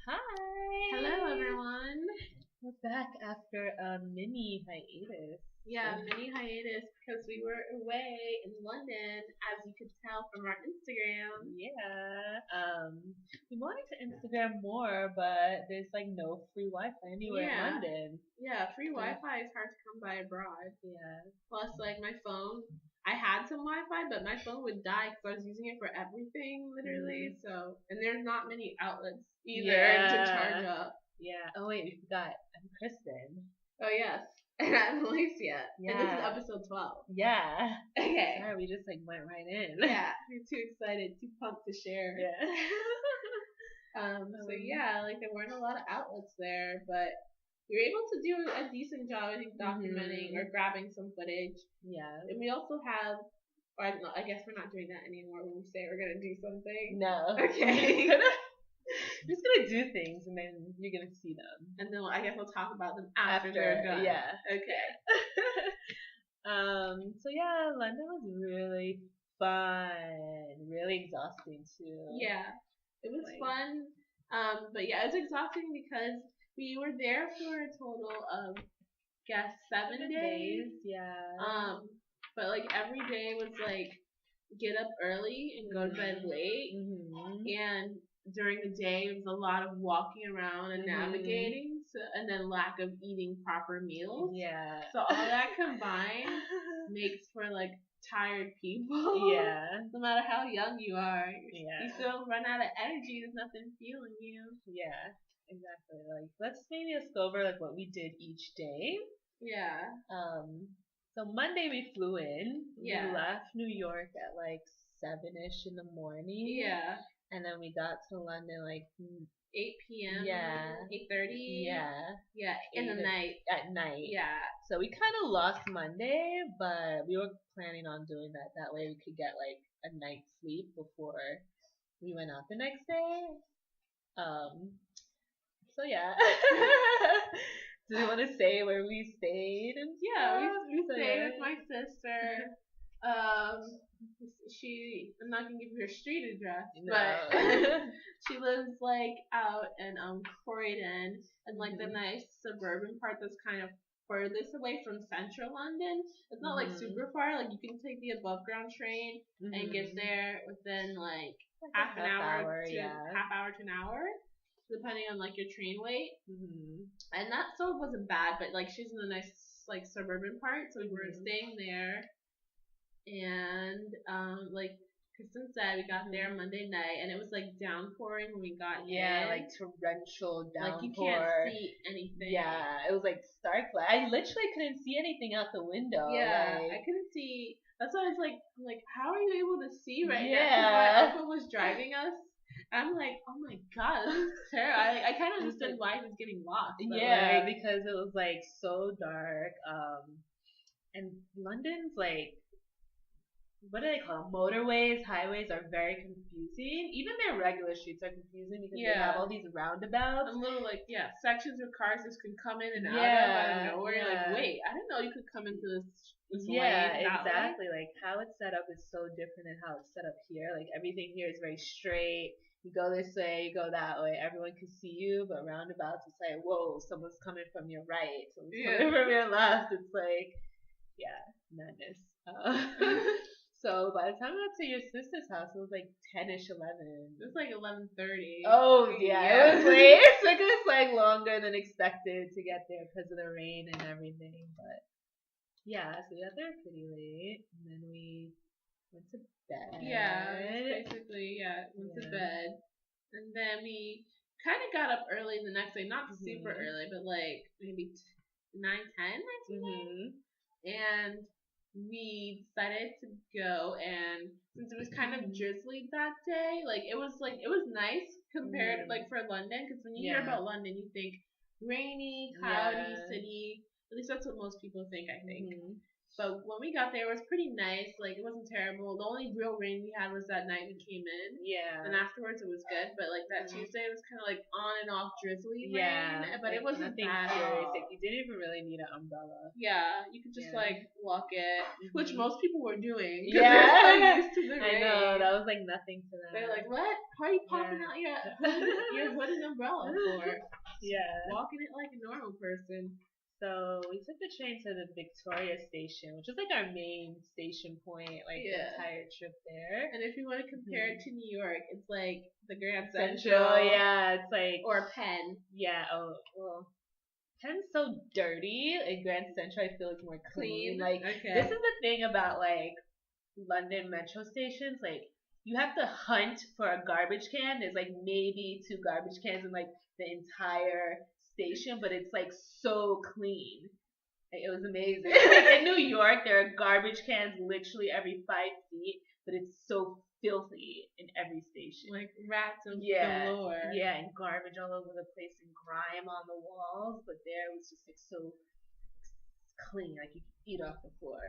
Hi! Hello, everyone. We're back after a mini hiatus. Yeah, mini hiatus because we were away in London, as you could tell from our Instagram. Yeah. We wanted to Instagram more, but there's like no free Wi-Fi anywhere in Yeah, London. yeah, free So, Wi-Fi is hard to come by abroad. yeah. Plus, like my phone, I had some Wi-Fi, but my phone would die because I was using it for everything, literally. So, and there's not many outlets either to charge Yeah. up. Yeah. Oh wait, we forgot. I'm Kristen. Oh yes, and I'm Alicia, and this is Yeah. episode 12. Yeah. Okay. Sorry, we just like went right in. Yeah, we're too excited, too pumped to share. Yeah. So yeah, like there weren't a lot of outlets there, but we were able to do a decent job, I think, documenting or grabbing some footage. Yeah. And we also have, or I guess we're not doing that anymore when we say we're gonna do something. No. Okay. We're just gonna do things and then you're gonna see them. And then I guess we'll talk about them after they're done. Yeah. Okay. So yeah, London was really fun, really exhausting too. Yeah, it was Like- fun. But yeah, it was exhausting because we were there for a total of, guess, 7 days. Yeah. But like every day was like get up early and go to bed late, and during the day it was a lot of walking around and navigating, and then lack of eating proper meals. Yeah. So all that combined makes for like tired people. Yeah. No matter how young you are, Yeah. you still run out of energy. There's nothing fueling you. Yeah. Exactly. Like let's go over like what we did each day. Yeah. So Monday we flew in. Yeah. We left New York at like 7ish in the morning. Yeah. And then we got to London like 8 p.m. Yeah. 8:30. Yeah. Yeah. In the night. At night. Yeah. So we kind of lost Monday, but we were planning on doing that. That way we could get like a night's sleep before we went out the next day. So yeah. Do you want to say where we stayed? And Yeah, stuff? we So, stayed yeah. with my sister. I'm not gonna give her street address, No. but she lives like out in Croydon, and like the nice suburban part that's kind of furthest away from central London. It's not like super far. Like you can take the above ground train and get there within like half an hour to half hour to an hour, depending on like your train weight. And that still wasn't bad, but like she's in a nice like suburban part, so we were staying there. And like Kristen said, we got there Monday night, and it was like downpouring when we got in. Yeah, like torrential downpour. Like you can't see anything. Yeah, it was like stark. I literally couldn't see anything out the window. Yeah, like, I couldn't see. That's why I was like, how are you able to see right now? Yeah. My uncle was driving us. I'm like, oh my god, this is terrible. I kind of understood why he was getting lost. Yeah, because it was like so dark. And London's like, what do they call them? Motorways, highways are very confusing. Even their regular streets are confusing because they have all these roundabouts. And little like sections of cars just can come in and out of nowhere. You're like, wait, I didn't know you could come into this lane. Exactly. Like how it's set up is so different than how it's set up here. Like everything here is very straight. You go this way, you go that way. Everyone can see you, but roundabouts, it's like, whoa, someone's coming from your right, someone's coming from your left. It's like, madness. So by the time I got to your sister's house, it was like 10ish, 11. It was like 11:30. Oh yeah, it was late. It took us like longer than expected to get there because of the rain and everything. But yeah, so we got there pretty late, and then we went to bed. Yeah, basically, went to bed, and then we kind of got up early the next day. Not super early, but like maybe 9:10 or something. And we decided to go, and since it was kind of drizzly that day, like it was nice compared like for London, because when you hear about London you think rainy, cloudy city. At least that's what most people think, I think. But when we got there, it was pretty nice. Like, it wasn't terrible. The only real rain we had was that night we came in. Yeah. And afterwards, it was good. But, like, that Tuesday, it was kind of, like, on and off drizzly Yeah. rain. But like, it wasn't nothing bad at serious. all. Like, you didn't even really need an umbrella. Yeah, you could just, like, walk it. Which most people were doing. Yeah. They're so used to the I rain. know. That was, like, nothing to them. They're like, what? How are you popping out your hood and umbrella for? Yeah. Walking it like a normal person. So we took the train to the Victoria station, which is like our main station point, like the entire trip there. And if you want to compare it to New York, it's like the Grand Central. Yeah, it's like or Penn. Yeah. Oh well, Penn's so dirty. Like Grand Central, I feel is more clean. Like this is the thing about like London metro stations. Like you have to hunt for a garbage can. There's like maybe 2 garbage cans in like the entire station, but it's like so clean. Like, it was amazing. Like, in New York, there are garbage cans literally every 5 feet, but it's so filthy in every station. Like rats and galore. Yeah, and garbage all over the place and grime on the walls. But there it was just like so clean, like you could eat off the floor.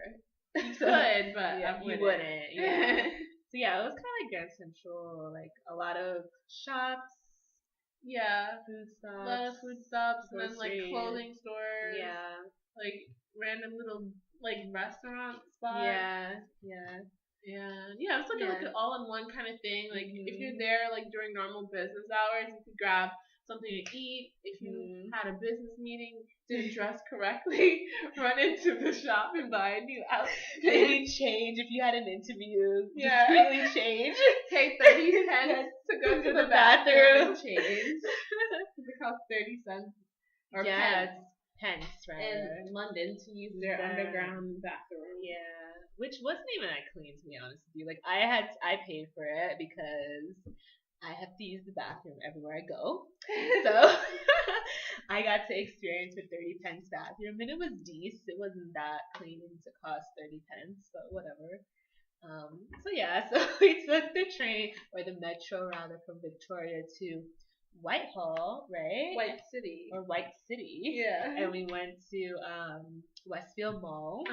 You could, but you wouldn't. Yeah. So yeah, it was kind of like Grand Central, like a lot of shops. Yeah, food stops. A lot of food stops, and then like clothing stores. Yeah. Like random little like restaurant spots. Yeah. It's like an all-in-one kind of thing. Like if you're there like during normal business hours, you could grab something to eat. If you had a business meeting, didn't dress correctly, run into the shop and buy a new outfit. Maybe change if you had an interview. Discreetly change. Pay 30 cents to go to the bathroom and change. It costs 30 cents or pence in London to use their underground bathroom. Yeah, which wasn't even that clean to be honest with you. Like I paid for it because I have to use the bathroom everywhere I go. So I got to experience a 30 pence bathroom, and it was decent. It wasn't that clean to cost 30 pence, but whatever. So we took the train or the metro rather from Victoria to Whitehall, right? White City. Yeah. And we went to Westfield Mall.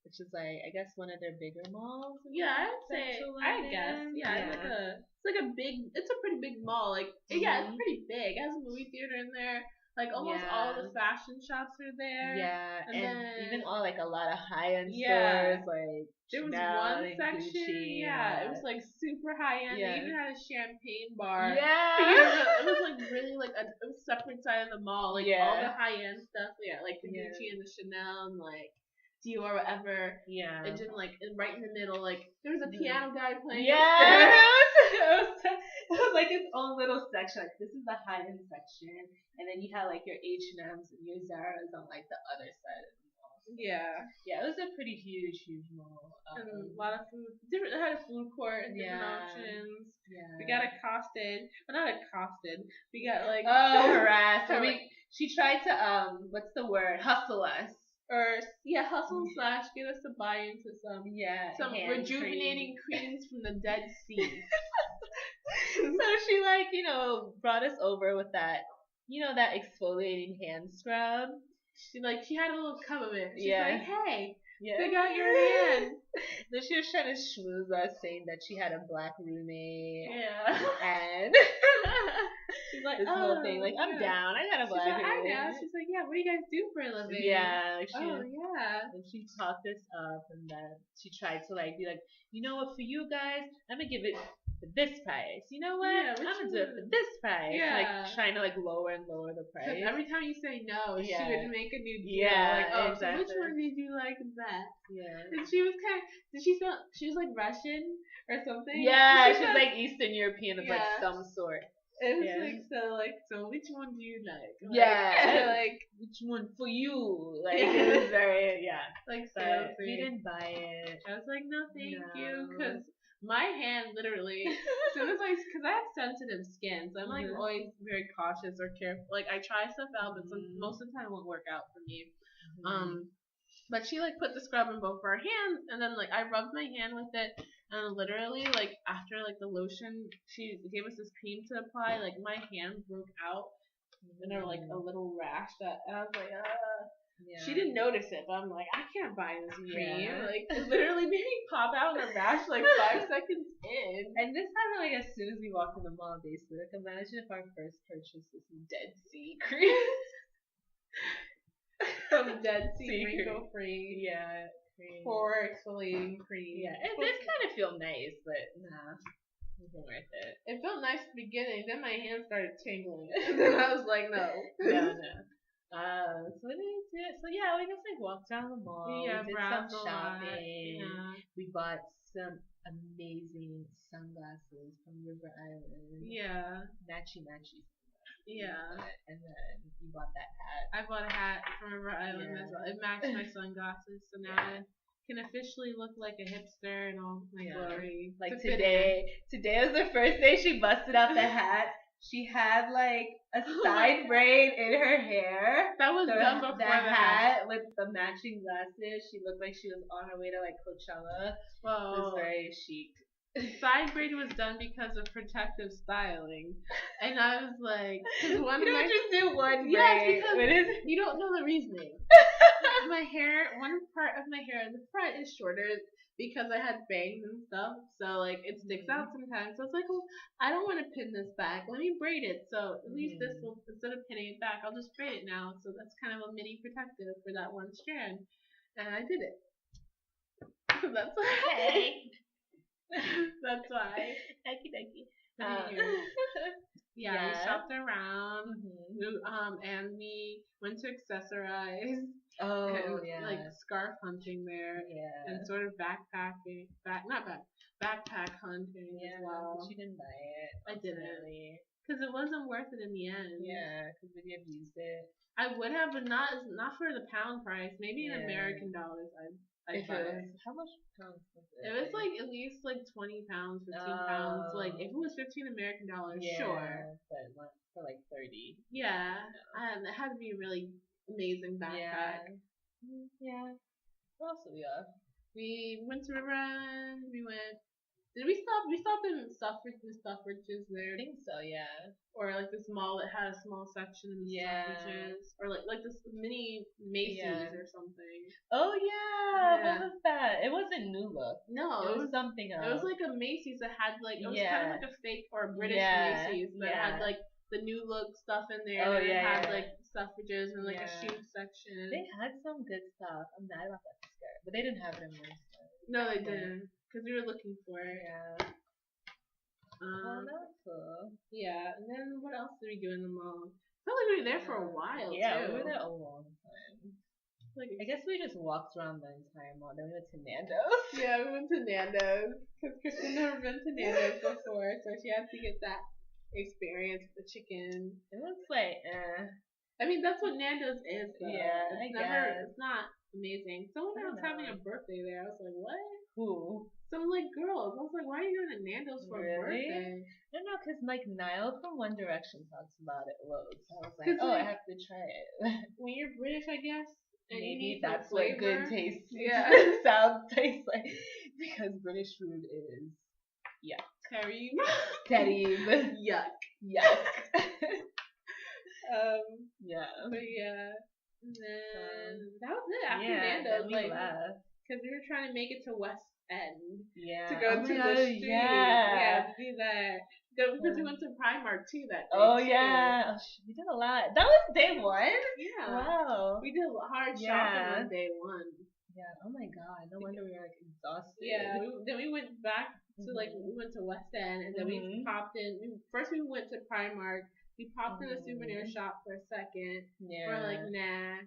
Which is like I guess one of their bigger malls. Yeah, I'd say. I guess. Yeah. It's a pretty big mall. Like yeah, it's pretty big. It has a movie theater in there. Like almost all the fashion shops are there. Yeah, and then, even all like a lot of high end stores. Like there was Chanel one and section. Gucci, it was like super high end. They even had a champagne bar. Yeah, it was like really like it was separate side of the mall. Like all the high end stuff. Yeah, like the Gucci and the Chanel and like Dior or whatever. Yeah. And then like right in the middle, like there was a piano guy playing. Yeah. It was like its own little section. Like this is the high end section, and then you had like your H&Ms and your Zara's on like the other side of the mall. Yeah. Yeah, it was a pretty huge mall. And a lot of food. It had a food court and different options. Yeah. We got accosted. Well, not accosted. We got like harassed. She tried to hustle us. Hustle / get us to buy into some rejuvenating creams from the Dead Sea. So she brought us over with that that exfoliating hand scrub. She had a little cup of it. She's like, hey, pick out your hand. Then she was trying to schmooze us, saying that she had a black roommate. Yeah. And she's like, this whole thing, like, I'm down. I got a black roommate. I'm down. She's like, yeah, what do you guys do for a living? Yeah. And she talked us up, and then she tried to be like, you know what, for you guys, I'm gonna give it for this price. You know what? I'm gonna do it for this price. Yeah. Like trying to lower and lower the price. Every time you say no, she would make a new deal. Yeah. Exactly. So which one did you like best? Yeah. And she was she was like Russian or something. Yeah, she's like Eastern European of some sort. It was so which one do you like? Which one for you? It was very so we didn't buy it. I was like, no, thank you, because my hand literally, as soon as because I have sensitive skin, so I'm always very cautious or careful. I try stuff out, but most of the time it won't work out for me. But she put the scrub in both of our hands, and then I rubbed my hand with it, and literally after the lotion, she gave us this cream to apply. My hand broke out, and there were a little rash and I was like, Yeah. She didn't notice it, but I'm like, I can't buy this cream. Yeah. Like, it literally made me pop out in a rash like 5 seconds in. And this happened like as soon as we walked in the mall, basically. Like, imagine if our first purchase was some Dead Sea cream. Some Dead Sea Sea wrinkle free. Yeah. Cream. Pore exfoliating cream. Yeah, it did kind of feel nice, but nah, it wasn't worth it. It felt nice at the beginning, then my hands started tingling. And then I was like, no. No. So what did we do? So yeah, we just like walked around the mall. Yeah, We did some browsed a lot. shopping. Yeah. We bought some amazing sunglasses from River Island. Yeah. Matchy. Yeah. And then you bought that hat. I bought a hat from River Island as well. It matched my sunglasses, so now I can officially look like a hipster in all my glory. Like today was the first day she busted out the hat. She had like a side braid in her hair. That was done before the hat with the matching glasses. She looked like she was on her way to like Coachella. Well, it was very chic. Side braid was done because of protective styling, and I was like, because one you of my don't just do one braid. yes, because you don't know the reasoning. My hair, one part of my hair in the front is shorter because I had bangs and stuff, so like it sticks out sometimes. So it's like, well, I don't want to pin this back. Let me braid it. So at least this will, instead of pinning it back, I'll just braid it now. So that's kind of a mini protective for that one strand, and I did it. So that's why. That's why. Dokie. Yeah, we shopped around, and we went to accessorize. Oh, and, yeah. Like scarf hunting there. Yeah. And sort of backpack hunting as well. But you didn't buy it. I didn't. Because it wasn't worth it in the end. Yeah, because would you have used it? I would have, but not for the pound price. Maybe in American dollars, I'd buy it. How much pounds was it? It was like at least like 20 pounds, 15 pounds. Like if it was 15 American dollars, sure. But for like 30. Yeah. It had to be a really amazing backpack. Yeah. What else did we have? We went to River Island. Did we stop? We stopped in Suffrages there. I think so, yeah. Or like this mall that had a small section in the Suffrages. Or like this mini Macy's or something. Oh yeah. What was that? It wasn't New Look. No, it was something else. It was like a Macy's that had like, it was kind of like a fake or a British Macy's that had like the New Look stuff in there. And it had like Suffrages and like a shoe section. They had some good stuff. I'm mad about that skirt, but they didn't have it in my store. No, they didn't. Because we were looking for it. Yeah. Oh, that was cool. Yeah, and then what else did we do in the mall? I felt like we were there for a while, too. we were there a long time. Like, I guess we just walked around the entire mall. Then we went to Nando's. Yeah, we went to Nando's. Because Kristen never been to Nando's before, so she had to get that experience with the chicken. It looks like, I mean, that's what Nando's is, though. Yeah, It's not amazing. Someone else having a birthday there. I was like, what? Who? Some like girls. I was like, why are you going to Nando's for a birthday? I don't know, because like Niall from One Direction talks about it loads. So I was like, I have to try it. When you're British, I guess. And maybe that's what good taste sound tastes like. Because British food is Terry. Yuck. But yeah. And then that was it after Nando's. Like, because we were trying to make it to West End. Yeah. To go to the street. Yeah, to do that. Because we went to Primark too that day. Oh, yeah. We did a lot. That was day one? Yeah. Wow. We did hard shopping on day one. Yeah. Oh my God. No wonder we were like exhausted. Yeah. Then we went back to like, we went to West End and then we popped in. First we went to Primark. We popped in a souvenir shop for a second. Yeah. We're like, nah.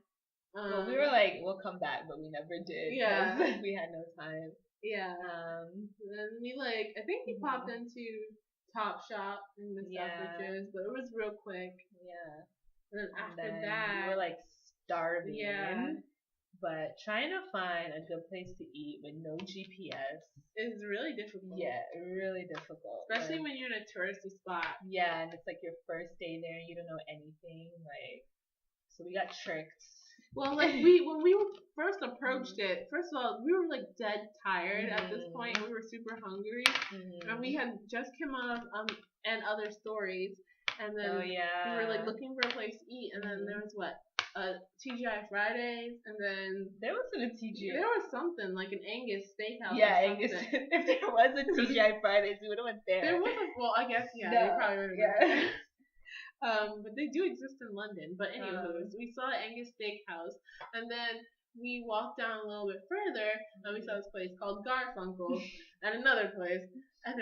Well, we were like, we'll come back, but we never did. Yeah. We had no time. Yeah. Then we like, I think we popped into Topshop in the Suffrages, but it was real quick. Yeah. And then after that, we were like starving. Yeah. But trying to find a good place to eat with no GPS is really difficult. Yeah, really difficult. Especially when you're in a touristy spot. Yeah, and it's like your first day there and you don't know anything. Like, so we got tricked. Well, like when we first approached it, first of all, we were like dead tired at this point. We were super hungry, and we had just come out of and other stories, and then we were like looking for a place to eat, and then there was TGI Fridays, and then There wasn't a TGI. there was something like an Angus steakhouse. Yeah, or Angus. something. If there was a TGI Fridays, we would have went there. There was a I guess we No, probably would have. yeah. But they do exist in London. But anyways, we saw Angus Steakhouse, and then we walked down a little bit further, and we saw this place called Garfunkel's, and another place. And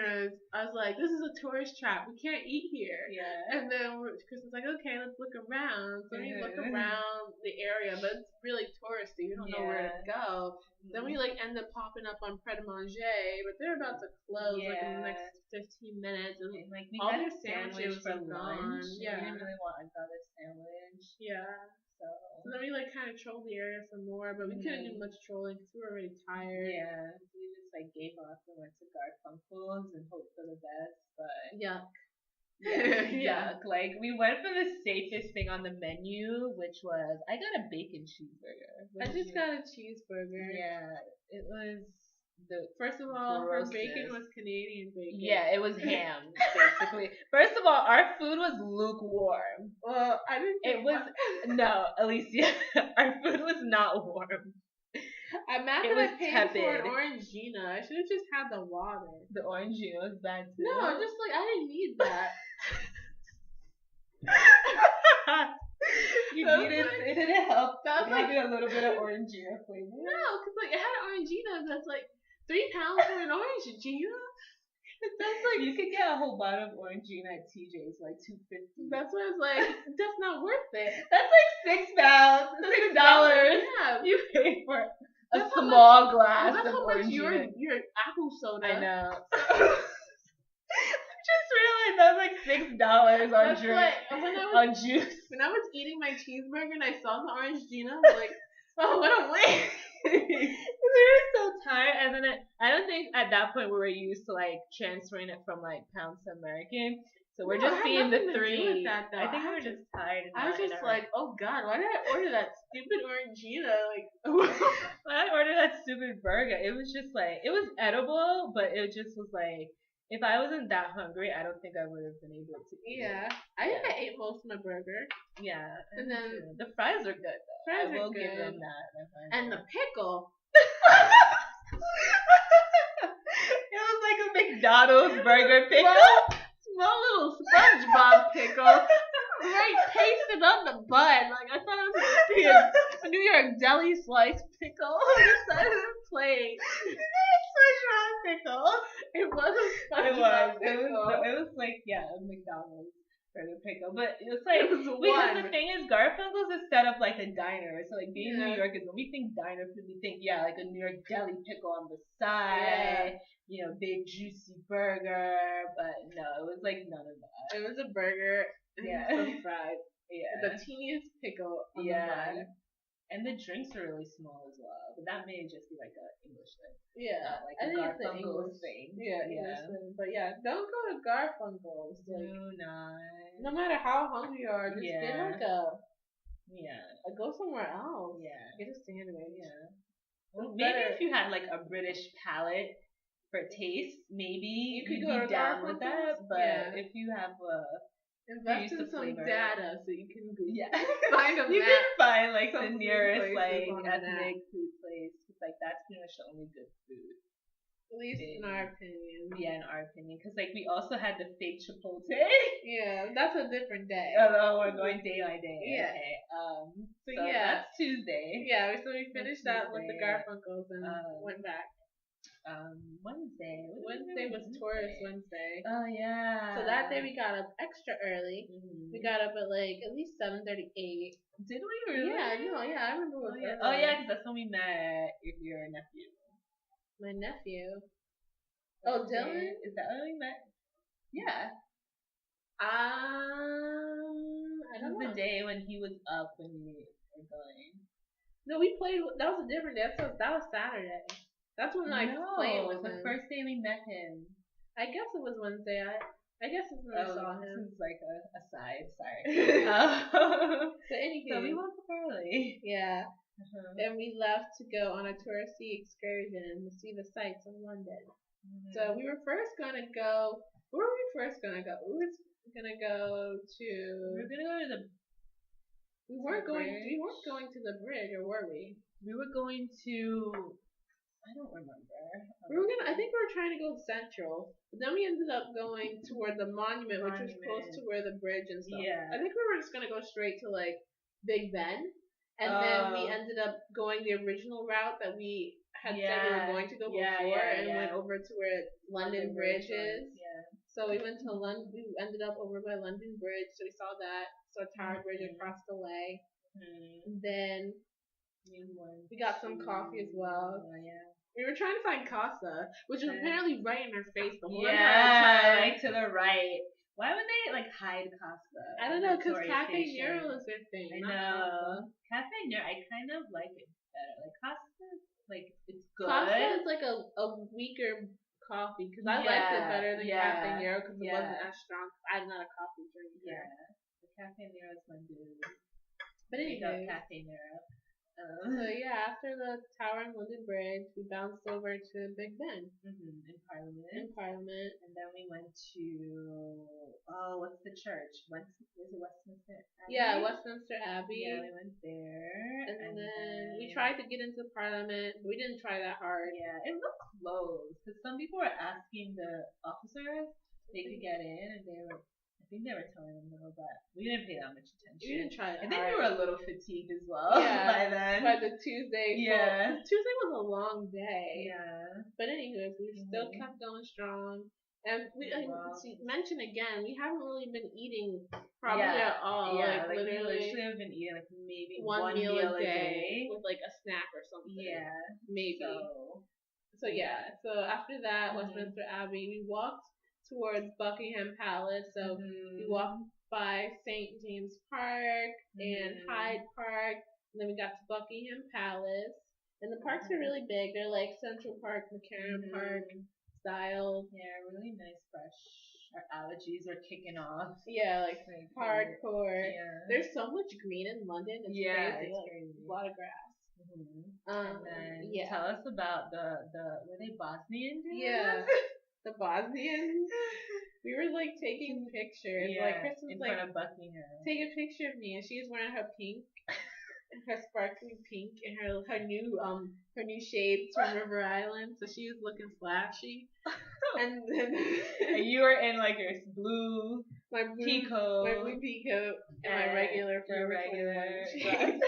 I was like, this is a tourist trap. We can't eat here. Yeah. And then Chris was like, okay, let's look around. So we look around the area, but it's really touristy. We don't know where to go. Then we end up popping up on Pret a Manger, but they're about to close in the next 15 minutes. And we all had their a sandwich sandwiches for are lunch. gone. Yeah. We didn't really want another sandwich. Yeah. So then we kind of trolled the area some more, but we couldn't do much trolling because we were already tired. Yeah. We just gave up and went to Garfunkel's and hoped for the best, but yuck. Yuck. We went for the safest thing on the menu, which was I got a bacon cheeseburger. I just got a cheeseburger. Yeah. It was first of all, her grossness. bacon was Canadian bacon. Yeah, it was ham, basically. First of all, our food was lukewarm. Well, I didn't think it was no, Alicia. Our food was not warm. I'm mad that I paid for an Orangina. I should have just had the water. The Orangina was bad too. No, just I didn't need that. It didn't help. That was a little bit of Orangina flavor. No, because it had an Orangina that's £3 for an Orangina. That's you could get a whole bottle of Orangina at TJ's $2.50. That's what I was like. That's not worth it. That's £6. $6. Yeah, you pay for a small glass that's of how much Orangina. your apple soda. I know. Just realized that was $6 on drink. On juice. When I was eating my cheeseburger and I saw the Orangina, I was like, oh, what a waste. We were so tired, and then I don't think at that point we were used to transferring it from pounds to American. So we're just seeing the three. I think we were just tired. I was just oh God, why did I order that stupid Orangina? Why did I order that stupid burger? It was just it was edible, but it just was if I wasn't that hungry, I don't think I would have been able to eat. Yeah, I think I ate most of my burger. Yeah, and then the fries are good though. Fries I will are good. give them that. And the pickle. It was like a McDonald's burger pickle. Small little SpongeBob pickle. Right, pasted on the bun. I thought it was going to be a New York deli slice pickle. Instead of a plate. SpongeBob pickle. It was a SpongeBob pickle. It was a McDonald's burger pickle. But it was because the thing is, Garfunkel's is set up like a diner. So being New Yorkers, when we think diner food, we think a New York deli pickle on the side. Yeah. Big juicy burger. But no, it was none of that. It was a burger. Yeah. Some fries. Yeah. The teeniest pickle on the bun. And the drinks are really small as well. But that may just be an English thing. Yeah. I think it's an English thing. Yeah, English thing. But don't go to Garfunkel's. Do not. No matter how hungry you are, just get go somewhere else. Yeah. Get a sandwich. Yeah. Well, maybe if you had a British palate for taste, maybe you could go down with that. But if you have invest in some data so you can find a you can find the nearest ethnic food place. That's pretty much the only good food. At least in our opinion. Yeah, in our opinion, because we also had the fake Chipotle. Yeah, that's a different day. Although we're going day by day. Yeah. Okay. So that's Tuesday. Yeah, so we finished that with the Garfunkels and went back. Wednesday. Wednesday was Tourist Wednesday. Oh yeah. So that day we got up extra early. Mm-hmm. We got up at at least 7:38. Did we really? Yeah, I remember. Because that's when we met your nephew. My nephew. Oh, Dylan? Is that when we met? Yeah. I don't know. The day when he was up when we were going. No, we played. That was a different day. That was Saturday. That's when I played with him. The first day we met him. I guess it was Wednesday. I guess it's when I saw him. This is a aside. Sorry. So anywho, so we woke up early. Yeah. And we left to go on a touristy excursion to see the sights of London. Mm-hmm. So we were first gonna go. Where were we first gonna go? We were gonna go to. We were gonna go to the We weren't going to the bridge, or were we? We were going to. I don't remember. I think we were trying to go central, but then we ended up going toward the monument, which was close to where the bridge and stuff. Yeah. I think we were just gonna go straight to like Big Ben, and then we ended up going the original route that we had said we were going to go before, and went over to where London Bridge is. Yeah. So we went to London. We ended up over by London Bridge, so we saw that. Saw Tower Bridge across the way. And then we got some coffee as well. Yeah. We were trying to find Casa, which was apparently right in our face the whole entire time. Like to the right. Why would they like hide Casa? I don't know, because Cafe Nero is their thing. I know. Cafe Nero, I kind of like it better. Like Casa, like it's good. Casa is like a weaker coffee because I liked it better than Cafe Nero because it wasn't as strong. I'm not a coffee drinker. Yeah, the Cafe Nero is my dude. But anyway, Cafe Nero. So after the Tower and London Bridge, we bounced over to Big Ben. In Parliament. And then we went to what's the church? Was it Westminster Abbey? Yeah, Westminster Abbey. Yeah, we went there. And then we tried to get into Parliament, but we didn't try that hard. Yeah, it looked closed because some people were asking the officers if they could get in, and I think they were telling them no, but we didn't pay that much attention. We didn't try that. I think we were a little fatigued as well by then. By the Tuesday. Yeah. Tuesday was a long day. Yeah. But anyways, we still kept going strong. And we mention again, we haven't really been eating probably at all. Yeah, like literally have been eating like maybe one meal a day with like a snack or something. Yeah. Maybe. So after that, Westminster Abbey, we walked towards Buckingham Palace. So we walked by St. James Park and Hyde Park, and then we got to Buckingham Palace. And the parks are really big. They're like Central Park, McCarran Park style. Yeah, really nice, fresh. Our allergies are kicking off. Yeah, like hardcore. Yeah. There's so much green in London. It's crazy. It's crazy. A lot of grass. And then tell us about the were they Bosnian dudes? Yeah. The Bosnians. We were like taking pictures. Like Kristen was in front of Buckingham. Take a picture of me, and she was wearing her pink, her sparkling pink, and her new shades from River Island. So she was looking flashy. And then and you were in like your blue pea coat, my blue pea coat, and my regular Forever 21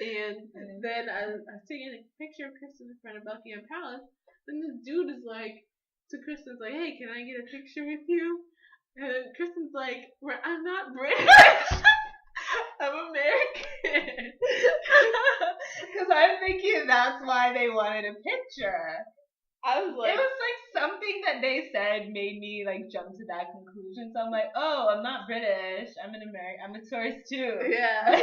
And then I was taking a picture of Kristen in front of Buckingham Palace. And this dude is like, to Kristen's like, hey, can I get a picture with you? And then Kristen's like, I'm not British. I'm American. Because I'm thinking that's why they wanted a picture. I was like, it was like something that they said made me like jump to that conclusion. So I'm like, oh, I'm not British. I'm an American. I'm a tourist too. Yeah.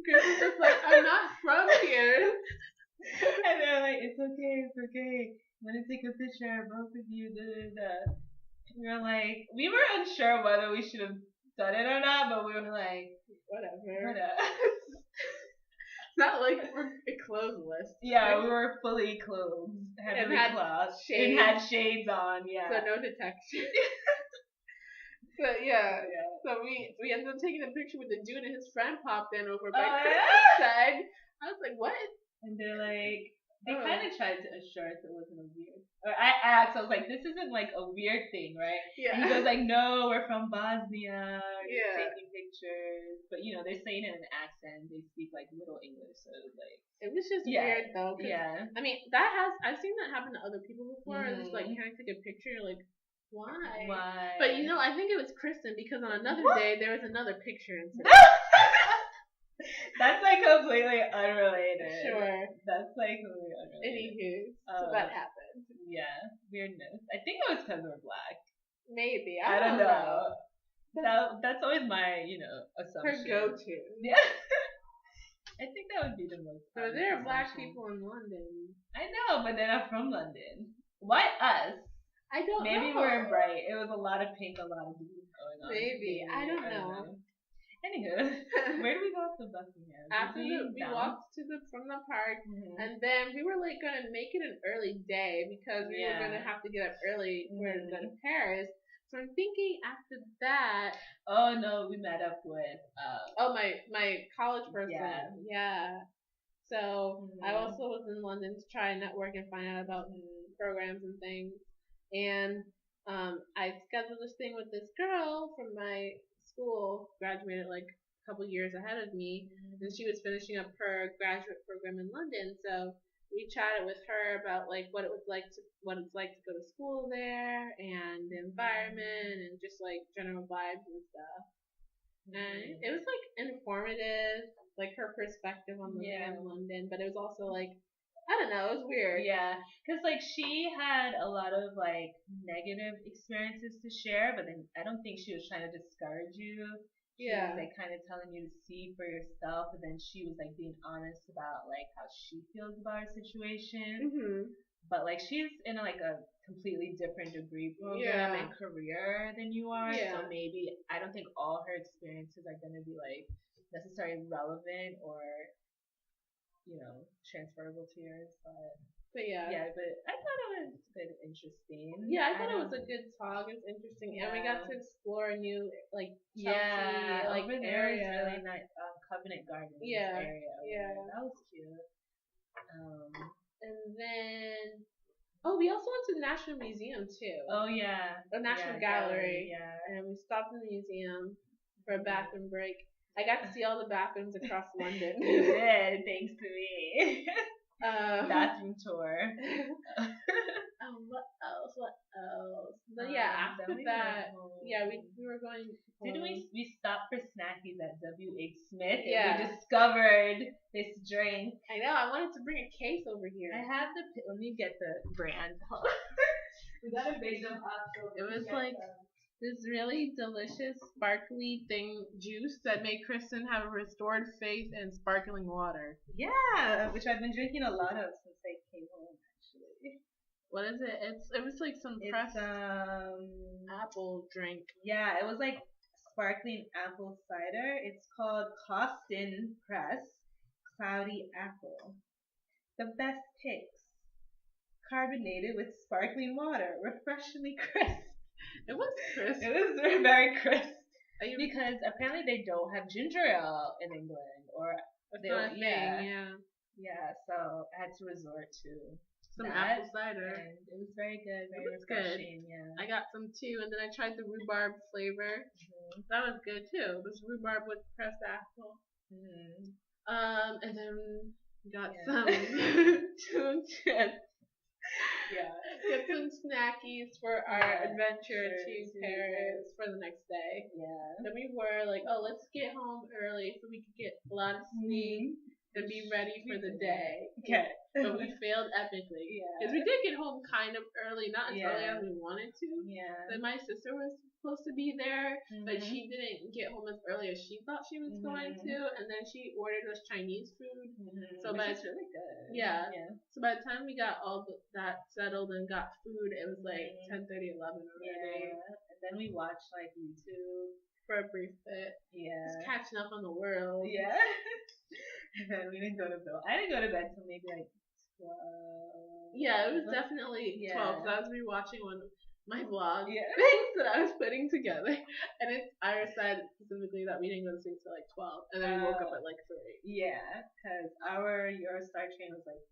Kristen's just like, I'm not from here. And they're like, it's okay. I'm gonna take a picture of both of you. We were like, we were unsure whether we should have done it or not, but we were like, whatever. It's not like we're clothesless. Yeah, we were fully clothed, heavily clothed, and had shades on. Yeah, so no detection. So so we ended up taking a picture with the dude, and his friend popped in over by Kristen's side. I was like, what? And they're like, they kind of tried to assure us it wasn't a weird. Or I asked, I was like, this isn't like a weird thing, right? Yeah. And he goes like, no, we're from Bosnia. We're taking pictures, but they're saying it in an accent. They speak like Little English, so it was like. It was just weird though. Yeah. I mean, I've seen that happen to other people before. It's like, can I take a picture? You're like, why? But I think it was Kristen because on another day there was another picture incident. That's like completely unrelated. Sure. That's like completely unrelated. Anywho, so that happened. Yeah, weirdness. I think it was because we're black. Maybe. I don't know. That's always my, assumption. Her go-to. Yeah. I think that would be the most. So there are black people in London. I know, but they're not from London. Why us? I don't know. Maybe we're bright. It was a lot of pink, a lot of blue going on. Maybe. I don't know. Anywho, where do we go to Buckingham? After we walked from the park, and then we were like gonna make it an early day because we were gonna have to get up early. We're going to Paris. So I'm thinking after that Oh no, we met up with Oh, my college person. yeah. Yeah. So I Mhm. also was in London to try and network and find out about programs and things. And I scheduled this thing with this girl from my school, graduated like a couple years ahead of me, and she was finishing up her graduate program in London. So we chatted with her about like what it's like to go to school there and the environment and just like general vibes and stuff. And it was like informative, like her perspective on living Yeah. in London, but it was also like I don't know, it was weird. Yeah, because like she had a lot of like negative experiences to share, but then I don't think she was trying to discourage you. She was Yeah. like kind of telling you to see for yourself, and then she was like being honest about like how she feels about her situation. Mhm. But like she's in like a completely different degree program Yeah. and career than you are, Yeah. so maybe I don't think all her experiences are gonna be like necessarily relevant or transferable to yours, But yeah. yeah, but I thought it was good, interesting. Yeah, I thought it was a good talk. It was interesting, and we got to explore a new like Chelsea like over there is area. really nice. Covenant Gardens Yeah, area. yeah. That was cute. And then we also went to the National Museum too. Oh yeah, The National Gallery. Yeah, And we stopped in the museum for a bathroom break. I got to see all the bathrooms across London. you did, thanks to me. Bathroom tour. What else? What else? But yeah, after that, we were going. Didn't we stopped for snackies at W.H. Smith Yeah. and we discovered this drink. I know. I wanted to bring a case over here. I have let me get the brand. We gotta bake them up. So it was like this really delicious sparkly thing juice that made Kristen have a restored faith in sparkling water. Yeah, which I've been drinking a lot of since I came home. Actually, what is it? It was like some pressed apple drink. Yeah, it was like sparkling apple cider. It's called Costin Press Cloudy Apple. The best picks. Carbonated with sparkling water, refreshingly crisp. It was crisp. It was very crisp. Because apparently they don't have ginger ale in England, or they don't. Yeah. So I had to resort to some apple cider, and it was very good, very refreshing. Good. Yeah. I got some too, and then I tried the rhubarb flavor. Mm-hmm. That was good too. It was rhubarb with pressed apple. Mm-hmm. And then got some tuna chips. Yeah. Get some snackies for our adventure to Paris for the next day. Yeah. Then we were like, let's get home early so we could get a lot of sleep and be ready for the day. Okay. But we failed epically. Because we did get home kind of early, not as early as we wanted to. Yeah. Then my sister was supposed to be there, but she didn't get home as early as she thought she was going to. And then she ordered us Chinese food. So it's really good. Yeah. So by the time we got all that settled and got food, it was like 10:30, 11 already. Yeah. And then we watched like YouTube for a brief bit. Yeah. Just catching up on the world. Yeah. And then we didn't go to bed. I didn't go to bed till maybe like 12. Yeah, it was definitely 12. Because I was rewatching one of my vlog things that I was putting together, and I said specifically that we didn't go to sleep till like 12, and then we woke up at like 3. Yeah, because our Eurostar train was like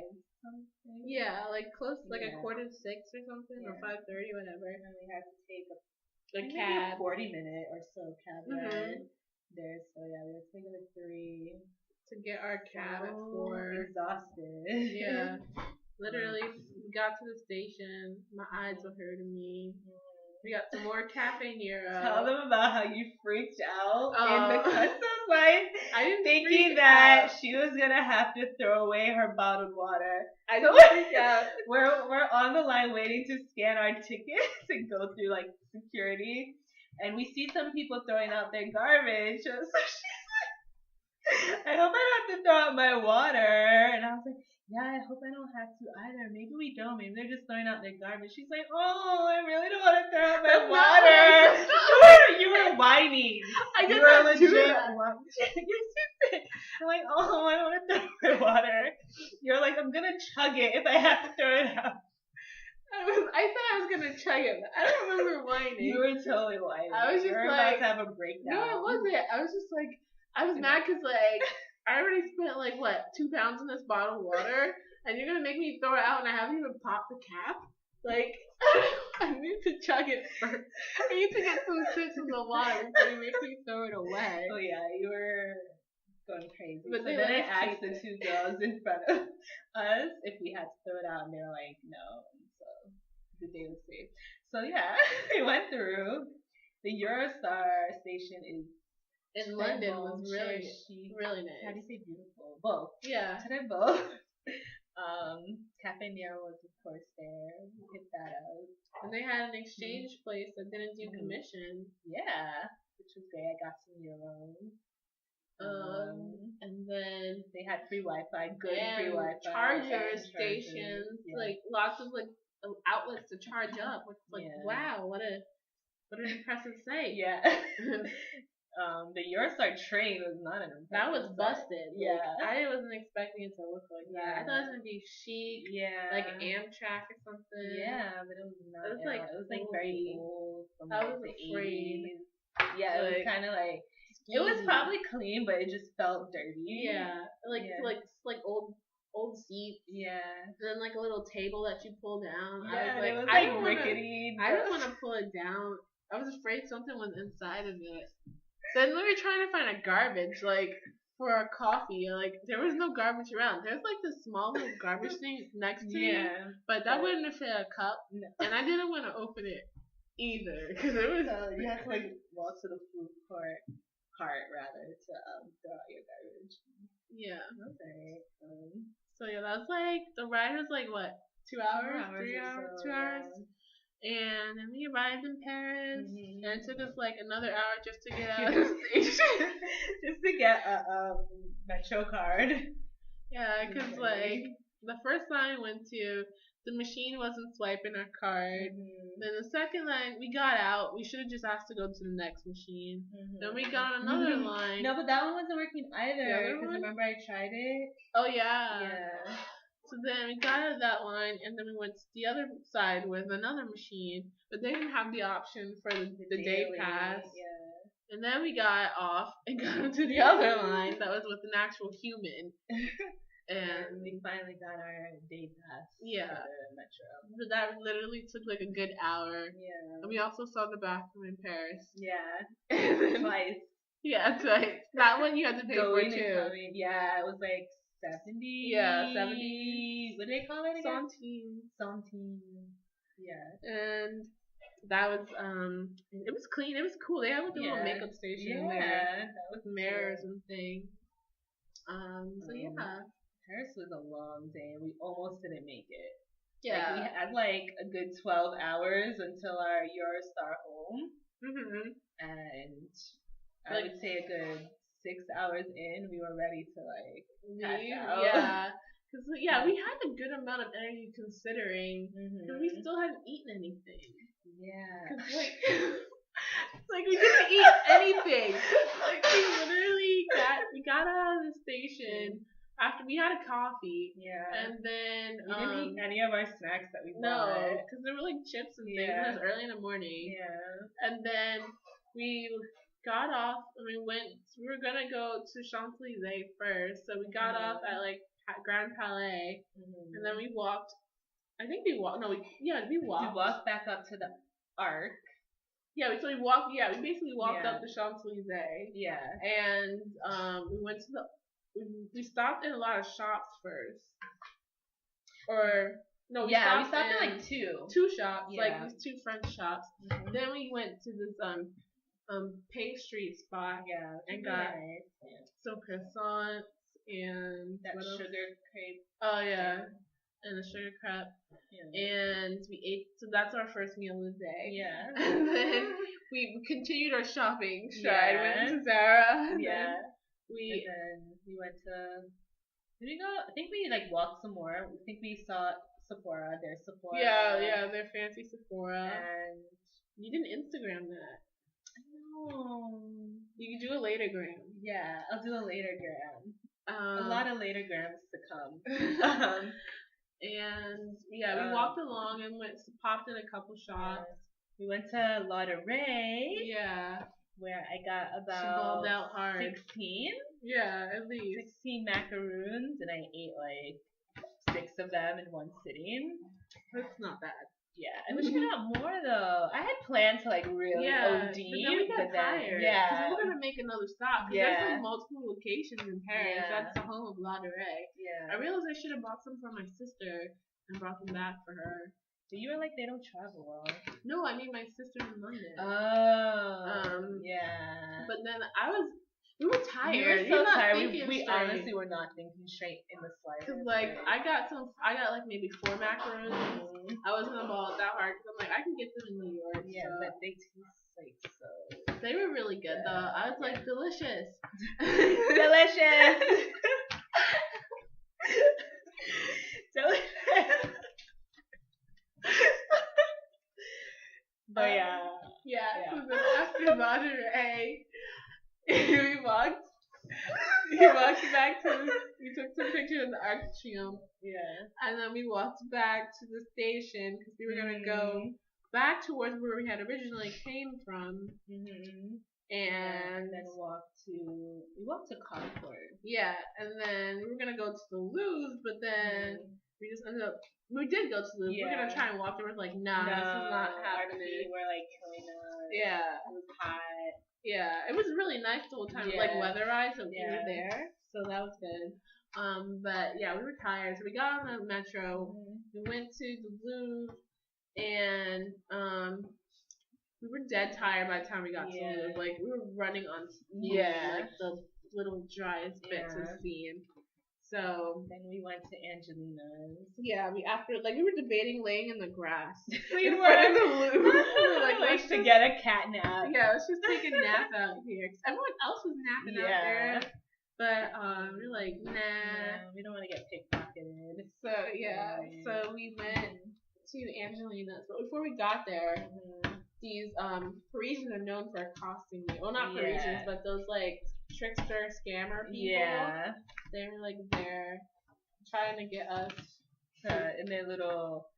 5 something. Yeah, like close, like a 5:45 or something, or 5:30, whatever. And we had to take a cab, 40-minute or so cab ride there. So yeah, we had to take it at 3 to get our cab at 4. Exhausted. Yeah. Literally, we got to the station. My eyes were hurting me. We got some more cafe near us. Tell them about how you freaked out in the customs line. I didn't thinking that she was gonna have to throw away her bottled water. I didn't freak out. We're on the line waiting to scan our tickets and go through like security, and we see some people throwing out their garbage. So she's like, I hope I don't have to throw out my water. And I was like, yeah, I hope I don't have to either. Maybe we don't. Maybe they're just throwing out their garbage. She's like, oh, I really don't want to throw out my water. You were whining. I did not do that. I'm like, oh, I don't want to throw out my water. You're like, I'm going to chug it if I have to throw it out. I thought I was gonna chug it. I don't remember whining. You were totally whining. I was just you were like, about to have a breakdown. no, it wasn't. I was just like, I was mad because like I already spent like what 2 pounds in this bottle of water, and you're gonna make me throw it out, and I haven't even popped the cap. Like I need to chug it first. I need to get some sips of the water before you make me throw it away. Oh yeah, you were going crazy. But so then I asked the 2 girls in front of us if we had to throw it out, and they were like, no. And so the day was safe. So yeah, we went through. The Eurostar station is in London was really nice. How do you say beautiful? Both. Yeah. Très beau. Cafe Nero was of course there. We hit that out. And they had an exchange place that didn't do commission. Yeah, which was great. I got some euros. And then they had free Wi-Fi, good free Wi-Fi, charger stations, like lots of like outlets to charge up. Which is like, wow, what an impressive sight. Yeah. The Eurostar train was not an impressive that was busted. Yeah, I wasn't expecting it to look like that. I thought it was gonna be chic. Yeah, like Amtrak or something. Yeah, but it was not. It was like very old. From I was the afraid. 80s. Yeah, it was kind of like. It was probably clean, but it just felt dirty. Yeah, like old seats. Yeah, and then like a little table that you pull down. Yeah, I was like rickety. I didn't want to pull it down. I was afraid something was inside of it. Then we were trying to find a garbage like for our coffee. Like there was no garbage around. There's like this small little garbage thing next to you, but that wouldn't have fit a cup, and I didn't want to open it either because it was. So you had to like walk to the food cart rather to throw out your garbage. Yeah. Okay. So yeah, that was like the ride was like what 2 hours, 3 hours, 2 hours, and then we arrived in Paris, and it took us like another hour just to get out of the station, just to get a metro card. Yeah, because like the first line we went to, the machine wasn't swiping our card. Then the second line, we got out. We should have just asked to go to the next machine. Then we got on another line. No, but that one wasn't working either. Because remember I tried it? Oh, yeah. Yeah. So then we got out of that line, and then we went to the other side with another machine. But they didn't have the option for the day pass. Yeah. And then we got off and got into the other line that was with an actual human. And we finally got our day pass. Yeah. For the metro. But that literally took like a good hour. Yeah. And we also saw the bathroom in Paris. Yeah. Twice. Yeah, twice. That one you had to pay for too. Yeah, it was like 70. Yeah, 70. What do they call it again? Centime. Yeah. And that was it was clean. It was cool. They had like a little makeup station there. That was mirrors and things. So yeah. Paris was a long day. We almost didn't make it. Yeah. Like, we had like a good 12 hours until our Eurostar home. And I would say a good 6 hours in, we were ready to like pass out. Yeah. Because we had a good amount of energy considering because we still hadn't eaten anything. Yeah. Cause like we didn't eat anything. Like we literally got out of the station after we had a coffee. Yeah. And then we didn't eat any of our snacks that we bought. No, because they were like chips and things. And it was early in the morning. Yeah. And then we got off and we were gonna go to Champs-Élysées first. So we got off at like Grand Palais, and then we walked. I think we walked. No, we walked. We walked back up to the Arc. Yeah, so we walked. Yeah, we basically walked up the Champs-Élysées. Yeah. And we went to we stopped in a lot of shops first. Or no, we stopped in like two shops, like these 2 French shops. Then we went to this pastry spot, and got some croissants and that sugar crepe. Oh yeah, and a sugar crepe. And we ate. So that's our first meal of the day. Yeah. And then we continued our shopping stride. Went to Zara. And then we went to. Did we go? I think we like walked some more. I think we saw Sephora. Their Sephora. Yeah, their fancy Sephora. And you didn't Instagram that. No. You can do a later gram. Yeah, I'll do a later gram. A lot of later grams to come. And yeah, we walked along and popped in a couple shops. Yes. We went to La Yeah. where I got She about balled out hard. 16. Yeah, at least. 16 macaroons, and I ate like 6 of them in one sitting. That's not bad. Yeah, I wish I got more though. I had planned to like really OD, but then we got tired. Yeah, because we were gonna make another stop. Because there's like multiple locations in Paris. Yeah. That's the home of La Durée. Yeah. I realized I should have bought some for my sister and brought them back for her. But you were like, they don't travel well. No, I mean my sister's in London. Oh. Yeah. But then we were tired. We were so tired. We honestly were not thinking straight in the slightest. Cause like I got like maybe 4 macaroons. Mm-hmm. I wasn't gonna ball it that hard because I'm like I can get them in New York. Yeah, so. but they taste like so. They were really good though. I was like delicious. Delicious. Delicious. But yeah. So then after La Durée, we walked back to. We took some pictures in the Arc de Triomphe. Yeah. And then we walked back to the station because we were gonna go back towards where we had originally came from. Mm-hmm. And then we walked to Concord. Yeah, and then we were gonna go to the Louvre, but then we just ended up. We did go to the Louvre. Yeah. We're gonna try and walk there. We're like, nah, this is not happening. Our feet were like killing us. Yeah, it was hot. Yeah, it was really nice the whole time. Yeah. Like weatherized, so we were there, so that was good. But yeah, we were tired, so we got on the metro. We went to the Louvre, and we were dead tired by the time we got to the Louvre. Like we were running on like the little driest bits of steam. So then we went to Angelina's. Yeah, we were debating laying in the grass. We were in the Louvre. We were like, let's to get a cat nap. Yeah, let's just take a nap out here. Everyone else was napping out there. But we're like, nah. We don't want to get pickpocketed. So so we went to Angelina's. But before we got there, these Parisians are known for accosting me. Well, not Parisians, but those like trickster scammer people. Yeah. They were like there trying to get us in their little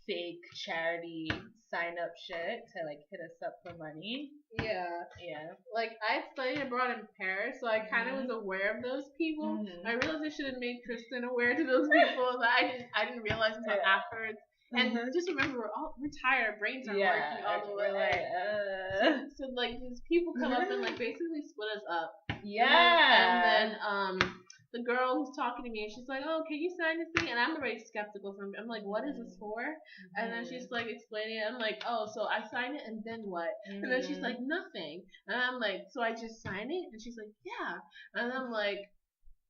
fake charity sign up shit to like hit us up for money. Yeah. Like I studied abroad in Paris, so I kind of was aware of those people. I realized I should have made Kristen aware to those people, but I didn't realize until afterwards. And just remember, we're tired. Our brains aren't working all the way. So like these people come up and like basically split us up. Yeah. And then the girl who's talking to me, she's like, "Oh, can you sign this thing?" And I'm already skeptical. I'm like, "What is this for?" And then she's like explaining it. I'm like, "Oh, so I sign it and then what?" And then she's like, "Nothing." And I'm like, "So I just sign it?" And she's like, "Yeah." And I'm like,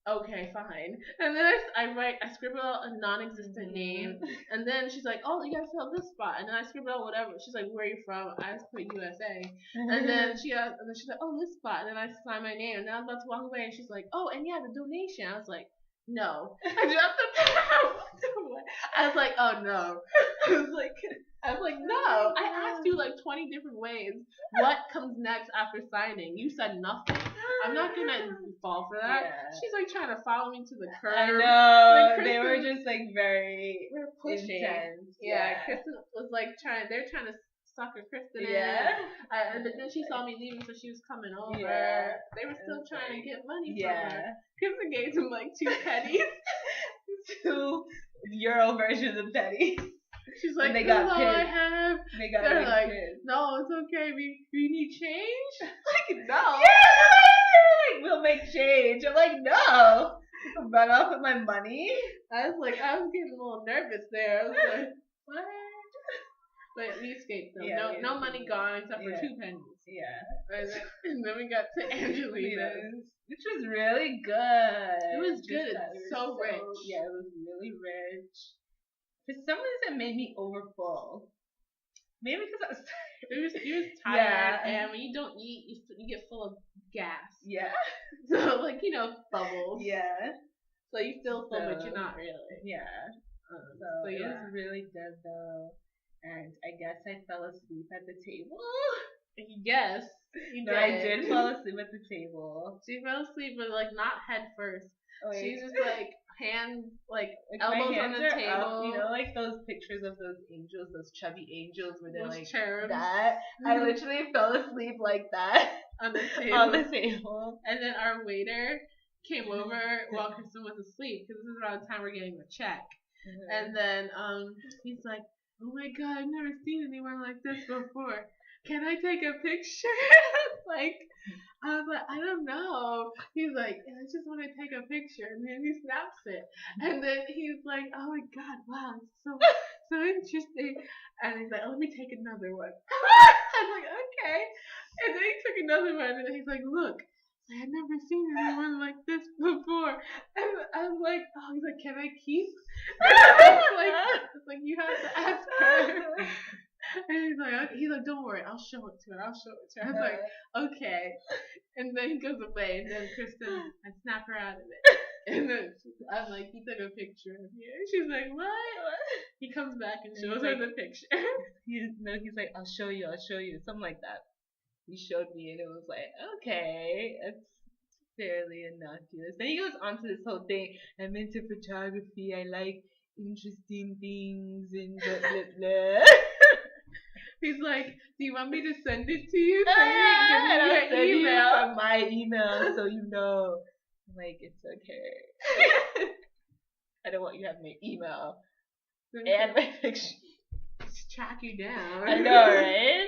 okay, fine. And then I scribble out a non-existent name, and then she's like, "Oh, you gotta fill out this spot," and then I scribble out whatever. She's like, "Where are you from?" I just put USA, and then she's like, "Oh, this spot," and then I sign my name, and then I was about to walk away, and she's like, "Oh, and yeah, the donation." I was like, "No," I dropped the pen. I was like, "Oh no," I was like, "No." I asked you like 20 different ways. What comes next after signing? You said nothing. I'm not gonna fall for that. Yeah. She's like trying to follow me to the curb. I know. Like, they were just like very pushing. Intense. Yeah. Kristen was like they're trying to sucker Kristen in. But then she saw me leaving, so she was coming over. Yeah. They were still trying to get money from her. Kristen gave them like 2 pennies. 2 euro versions of pennies. She's like, they got all I have. They're like, no, it's okay. We need change. Like, no. Yeah, like, we'll make change. I'm like, no. Run off with my money. I was getting a little nervous there. I was like, what? But we escaped them. Yeah, no money gone except for 2 pennies. Yeah. And then we got to Angelina's. Which was really good. It was good. It's so rich. Yeah, it was really rich. For some reason, it made me overfull. Maybe because I was tired. You're tired, and when you don't eat, you get full of gas. Yeah. So, like, bubbles. Yeah. So you feel full, but you're not really. Yeah. So it was really good, though. And I guess I fell asleep at the table. Yes. No, I did fall asleep at the table. She fell asleep, but, like, not head first. Oh, she's just like hands, like my elbows on hands the are table. up, you know, like those pictures of those angels, those chubby angels where they're Those like cherubs. that. I literally fell asleep like that on the table. on the table. And then our waiter came over while Kristen was asleep because this is around the time we're getting the check. And then he's like, "Oh my god, I've never seen anyone like this before. Can I take a picture?" Like, I was like, "I don't know." He's like, "Yeah, I just want to take a picture," and then he snaps it. And then he's like, "Oh my god, wow, so interesting." And he's like, "Oh, let me take another one." I was like, "Okay." And then he took another one, and he's like, "Look, I've never seen anyone like this before." And I was like, "Oh," he's like, "Can I keep?" It's like you have to ask her. And he's like, "Don't worry, I'll show it to her. I'll show it to her." I was like, "Okay." And then he goes away, and then Kristen, I snap her out of it. And then I'm like, "He took a picture of you." And she's like, "What?" He comes back and shows her the picture. He's like, I'll show you, something like that. He showed me, and it was like, okay, it's fairly innocuous. Then he goes on to this whole thing. I'm into photography. I like interesting things and blah blah blah. He's like, "Do you want me to send it to you? I'll Give me your email." from my email, so you know. I'm like, it's okay. I don't want you to have my email and my picture. Just track you down. I know, right?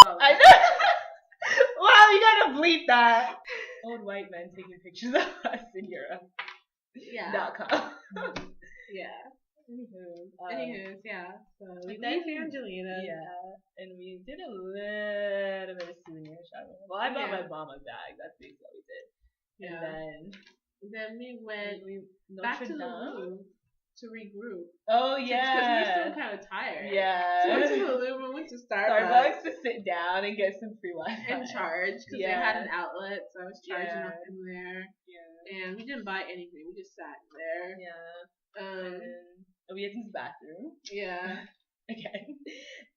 I know. Wow, you gotta bleep that. Old white men taking pictures of us in Europe. Yeah. .com. Yeah. Anywho, yeah. So we then leave Angelina. Yeah, and we did a little bit of souvenir shopping. Well, I bought my mom a bag. That's basically what we did. Yeah. And then we went back to the Louvre to regroup. Oh yeah. Because we were still kind of tired. Yeah. So we went to the Louvre and went to Starbucks to sit down and get some free Wi-Fi. and charge because they had an outlet, so I was charging up in there. Yeah. And we didn't buy anything. We just sat there. Yeah. And we had to use the bathroom. Yeah. Okay.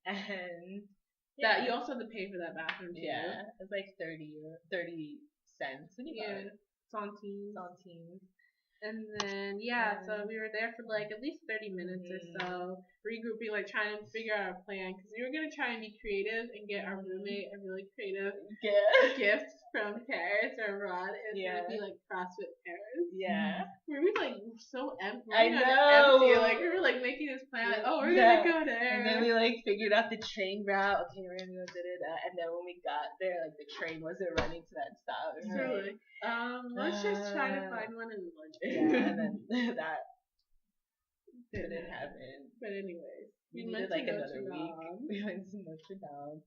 And that you also had to pay for that bathroom too. Yeah. It was like 30 cents. Centime. And then so we were there for like at least 30 minutes or so, regrouping, like trying to figure out our plan because we were gonna try and be creative and get our roommate a really creative gift from Paris or abroad. It's gonna be like CrossFit Paris. Yeah. We were like so empty. I know. Empty. Like we were like making this plan. Like, oh, we're gonna go there. And then we like figured out the train route. Okay, we're gonna go da. And then when we got there, like the train wasn't running to that stop. So we're like, let's just try to find one in London. Yeah, and then that didn't happen. But anyways, we needed like another week. We went to Notre Dame.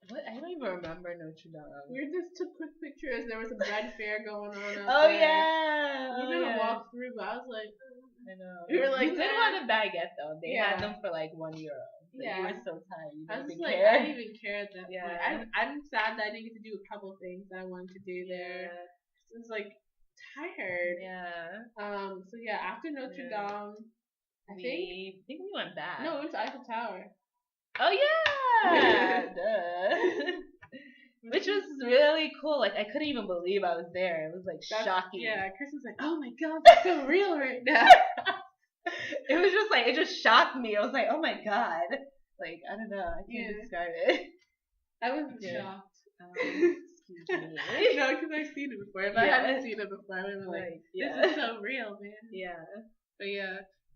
What? I don't even remember Notre Dame. We just took quick pictures. There was a bread fair going on out there. Yeah. We were gonna walk through, but I was like, I know. We were like, you did want a baguette though. They had them for like €1. You were so tired. You I was didn't like, care. I didn't even care at that point. I'm sad that I didn't get to do a couple things that I wanted to do there. It was like tired. Yeah. So after Notre Dame, I think we went back. No, we went to Eiffel Tower. Oh yeah. Duh. Which was really cool. Like I couldn't even believe I was there. It was like shocking. Yeah, Chris was like, "Oh my god, that's so real right now." It was just like it just shocked me. I was like, "Oh my god!" Like I don't know. I can't describe it. I wasn't shocked. Excuse me. No, because I've seen it before. If I hadn't seen it before, I would be like, "This is so real, man." Yeah. But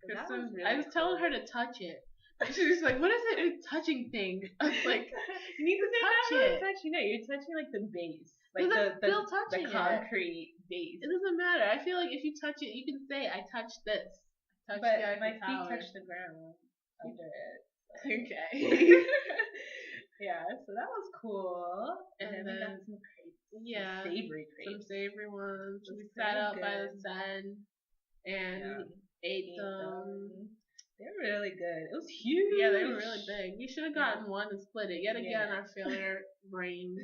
Kristen, I was telling her to touch it. She's like, "What is it? A touching thing?" I was like, "You need to touch it." You're touching like the base, like the concrete base. It doesn't matter. I feel like if you touch it, you can say, "I touched this." But my feet touch the ground under it. So. Okay. Yeah, so that was cool. And then we got some crepes. Some savory crepes. Some savory ones. We sat out by the sun and ate them. They were really good. It was huge. Yeah, they were really big. We should have gotten one and split it. Yet again, our failure brains.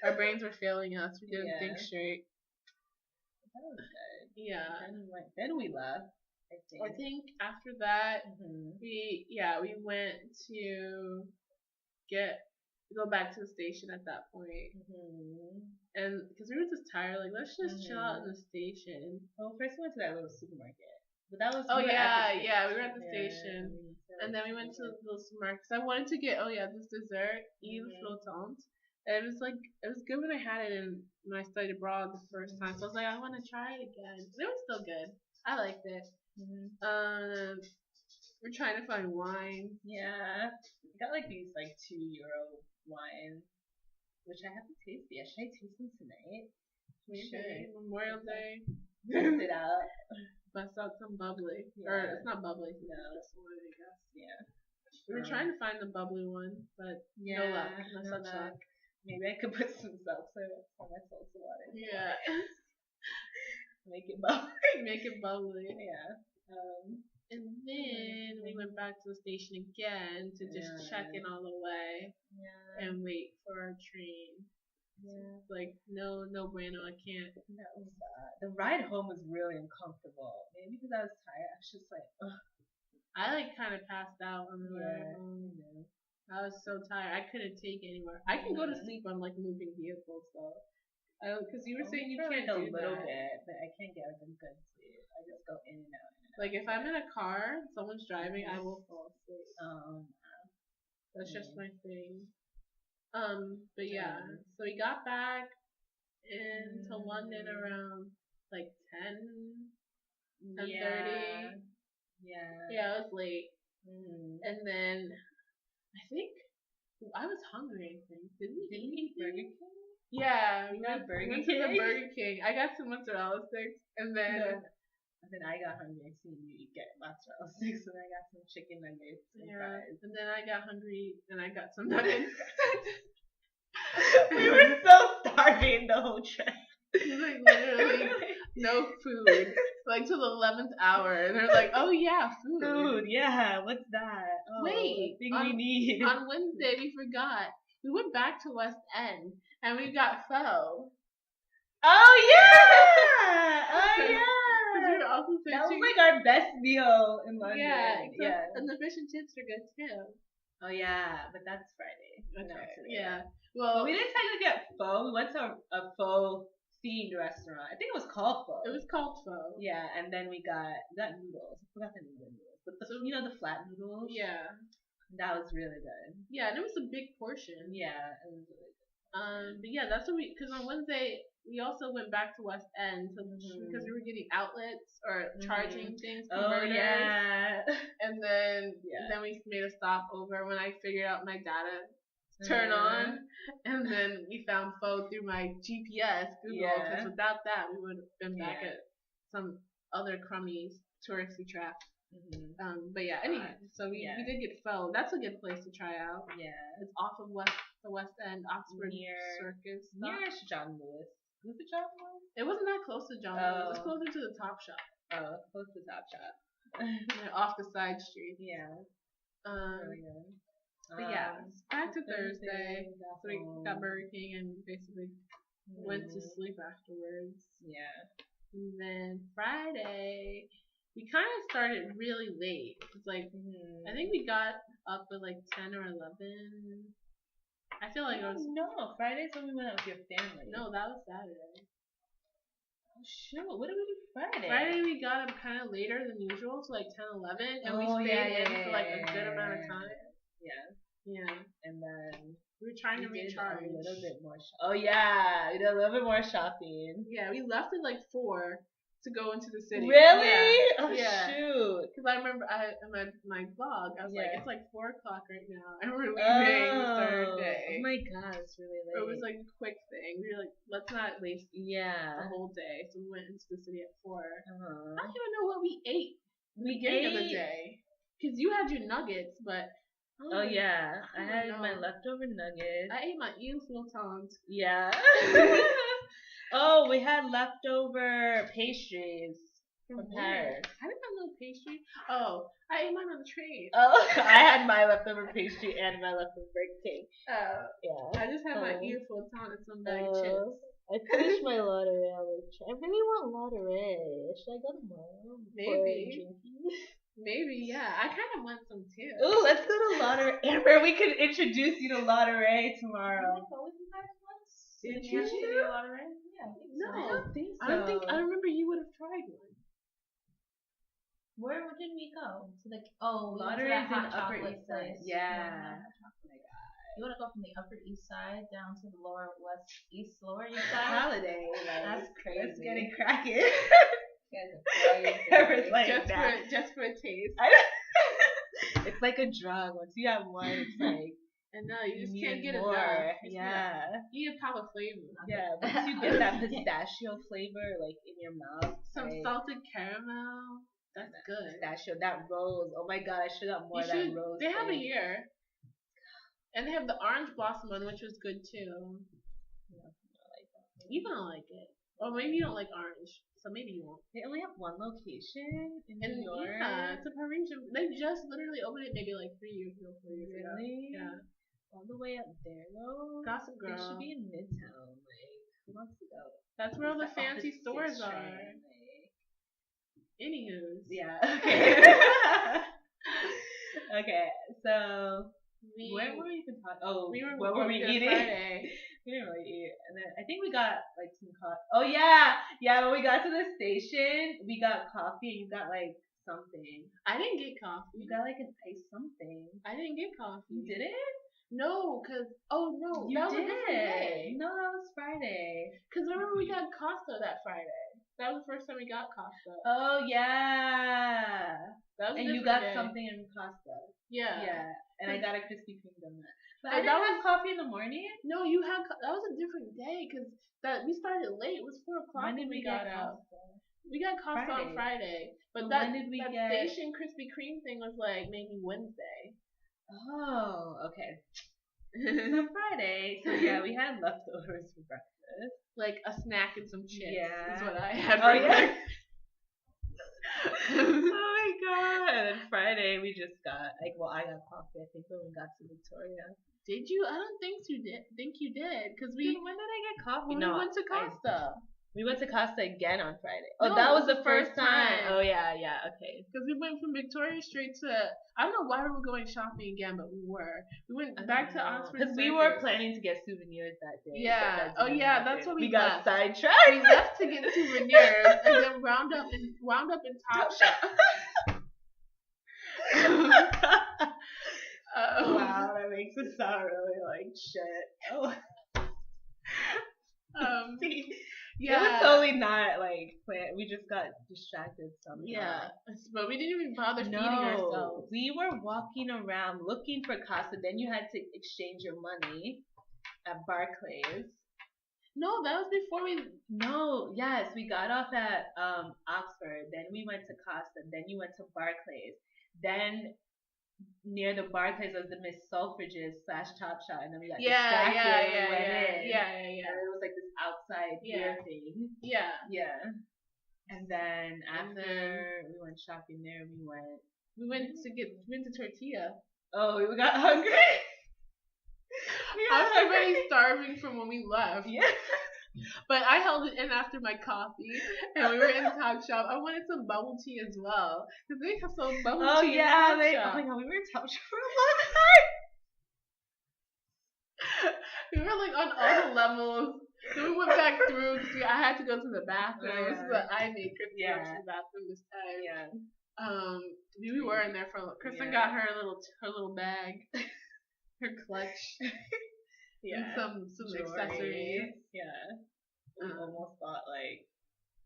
Our brains were failing us. We didn't think straight. That was good. Yeah. Then we left. I think after that, we went to get go back to the station at that point. And because we were just tired, like let's just chill out in the station. Well, first we went to that little supermarket, but that was we were at the station, and then we went to the little supermarket. Cause I wanted to get this dessert, Yves Flottante. And it was good when I had it when I studied abroad the first time. So I was like, I want to try it again. It was still good. I liked it. We're trying to find wine. Yeah, we got like these like €2 wines, which I haven't tasted yet. Should I taste them tonight? Maybe Memorial Day. Test it out. Bust out some bubbly. Or it's not bubbly. No, it's one, I guess. Yeah. We were trying to find the bubbly one, but no luck. No such luck. Maybe I could put some seltzer on my salsa water. Yeah. Make it bubbly. Make it bubbly. Yeah. And then we went back to the station again to just check in all the way. Yeah. And wait for our train. Yeah. Like no bueno, I can't. That was the ride home was really uncomfortable. Maybe because I was tired. I was just like, ugh. I like kind of passed out on the ride home. I was so tired. I couldn't take it anymore. I can go to sleep on like moving vehicles though. Because you were saying you can't do a little bit, but I can't get like a good sleep. I just go in and out. Like if I'm in a car, someone's driving, I will fall asleep. That's just my thing. But yeah, so we got back into London around like 10:30. Yeah, it was late. And then I think I was hungry. I think didn't we eat Burger King? Yeah, we got Burger King. We went to the Burger King. I got some mozzarella sticks, and then I got hungry. I seen you get mozzarella sticks, and I got some chicken nuggets and fries. And then I got hungry, and I got some nuggets. We were so starving the whole trip. Like literally no food. Like till the 11th hour, and they're like, "Oh yeah, food." Food, yeah. What's that? Oh, wait, thing we need. On Wednesday, we forgot. We went back to West End, and we got pho. Oh yeah! Oh yeah! We were also that was like our best meal in London. Yeah. And the fish and chips are good too. Oh yeah, but that's Friday. Okay. Yeah. Well, we didn't technically get pho. We went to a pho themed restaurant. I think it was called pho. It was called pho. Yeah, and then we got noodles. I forgot the name of the noodles, but the flat noodles. Yeah. That was really good. Yeah, and it was a big portion. Yeah, it was really good. But yeah, that's what because on Wednesday we also went back to West End because we were getting outlets or charging things. Oh yeah. And then we made a stopover when I figured out my data turn on, and then we found pho through my GPS Google because without that we would have been back at some other crummy touristy trap. But yeah, anyway, so we did get pho. That's a good place to try out. Yeah, it's off of the West End, Oxford Circus. Near John Lewis. Was it John Lewis? It wasn't that close to John Lewis. It was closer to the Top Shop. Oh, close to the Top Shop. Off the side street. Yeah. Really good. But yeah, back to Thursday. So we got Burger King and basically went to sleep afterwards. Yeah. And then Friday, we kind of started really late. It's like I think we got up at like 10 or 11. I feel like it was Friday's when we went out with your family. No, that was Saturday. Oh shoot! What did we do Friday? Friday we got up kind of later than usual, so like 10, 11, and we stayed in for like a good amount of time. Yeah. And then we were trying to recharge. A little bit more. Oh yeah, we did a little bit more shopping. Yeah, we left at like 4 to go into the city. Really? Yeah. Oh shoot! Because I remember in my blog, I was like, it's like 4 o'clock right now, and we're leaving Thursday. Oh my god, it's really late. It was like a quick thing. We were like, let's not waste the whole day, so we went into the city at 4. I don't even know what we ate the beginning of the day. Because you had your nuggets, but oh yeah, I had my leftover nuggets. I ate my Yves Flottante. Yeah. Oh, we had leftover pastries from Paris. I didn't have no pastry. Oh, I ate mine on the train. Oh, I had my leftover pastry and my leftover burger cake. Yeah. I just had my Yves Flottante and some bag of chips. I finished my lottery. I really want lottery. Should I go tomorrow? Maybe. Maybe, yeah. I kind of want some too. Ooh, let's go to Lottery. Amber, we could introduce you to Lottery tomorrow. Did I go with you guys once? Did New Hampshire you? City Lottery? Yeah, I think so. No. I don't think so. I remember you would have tried one. Where did we go? To the we Lottery went is to in that hot Upper chocolate East Side. place. Yeah. You want to go from the Upper East Side down to the Lower East Side? Holiday. Like, That's crazy. Let's get it cracking. You guys are crazy. Amber's like, Just for a taste. It's like a drug. Once you have one, it's like And no, you just can't need get more. enough. Yeah. You need to pop a flavor. Yeah. Once you get that pistachio flavor like in your mouth, Some like, salted caramel. That's good. pistachio, that rose. Oh my god, I should have more of that rose. They have a thing. year. And they have the orange blossom one, which was good too. You don't like it. Or maybe you don't like orange. So maybe you won't. They only have one location in And New York. yeah, it's a Parisian. They just literally opened it maybe like 3 years ago, 4 years ago. Really? Yeah. All the way up there though. Gossip They Girl. should be in Midtown. Like, who wants to go? That's where all the It's fancy opposite stores train, are. like- Anywho's. Yeah. Okay. Okay. So where were we even talking? Oh, we were what were we working eating? Friday. We didn't really eat. And then I think we got like some coffee. Oh yeah, yeah. When we got to the station, we got coffee. And you got like something. I didn't get coffee. You got like an ice something. I didn't get coffee. You did it? No, cause no, You that was did. a different day. No, that was Friday. Cause remember we got Costa that Friday. That was the first time we got Costa. Oh yeah. That was a And you different got day. something in Costa. Yeah. Yeah. And I got a Krispy Kreme donut. But Oh, I didn't that have coffee in the morning. No, you had that was a different day because that we started late. It was 4 o'clock When did we got get out. Costa? We got Costa on Friday, but But that when did we that get- station Krispy Kreme thing was like maybe Wednesday. Oh, okay. So Friday. So yeah, we had leftovers for breakfast. Like a snack and some chips. Yeah. Is what I had. Oh for yeah. breakfast. Oh my god. And then Friday we just got I got coffee I think when we got to Victoria. Did you? I don't think you did. Because we When did I get coffee? when we went to Costa. We went to Costa again on Friday. Oh, No, that it was was the the first first time. time. Oh yeah, okay. Because we went from Victoria straight to I don't know why we were going shopping again, but we were. We went back to Oxford because we were Circus. planning to get souvenirs that day. Yeah. but that Oh didn't yeah, happen. that's what we got left. sidetracked. We left to get souvenirs and then wound up in Topshop. Wow, that makes it sound really like shit. Oh. Yeah. It was totally not like planned. We just got distracted somehow. Yeah, but we didn't even bother feeding No, ourselves. we were walking around looking for Costa. Then you had to exchange your money at Barclays. No, that was before we. No, yes, we got off at Oxford. Then we went to Costa. Then you went to Barclays. Then near the Barclays was the Miss Selfridges / Topshop, and then we got distracted and we went in. And it was like this outside beer thing. Yeah. Yeah. And then after we went shopping there, we went to Tortilla. Oh, we got hungry. I was already starving from when we left. Yeah. But I held it in after my coffee, and we were in Topshop. I wanted some bubble tea as well, because they have some bubble Oh tea yeah, in oh Topshop. my god, we were in Topshop for a long We were like on all the levels. Then we went back through because I had to go to the bathroom. So I made Kristen go to the bathroom this time. Yeah. We were in there for a little. Kristen got her little bag, her clutch, and some accessories. Yeah. We almost thought like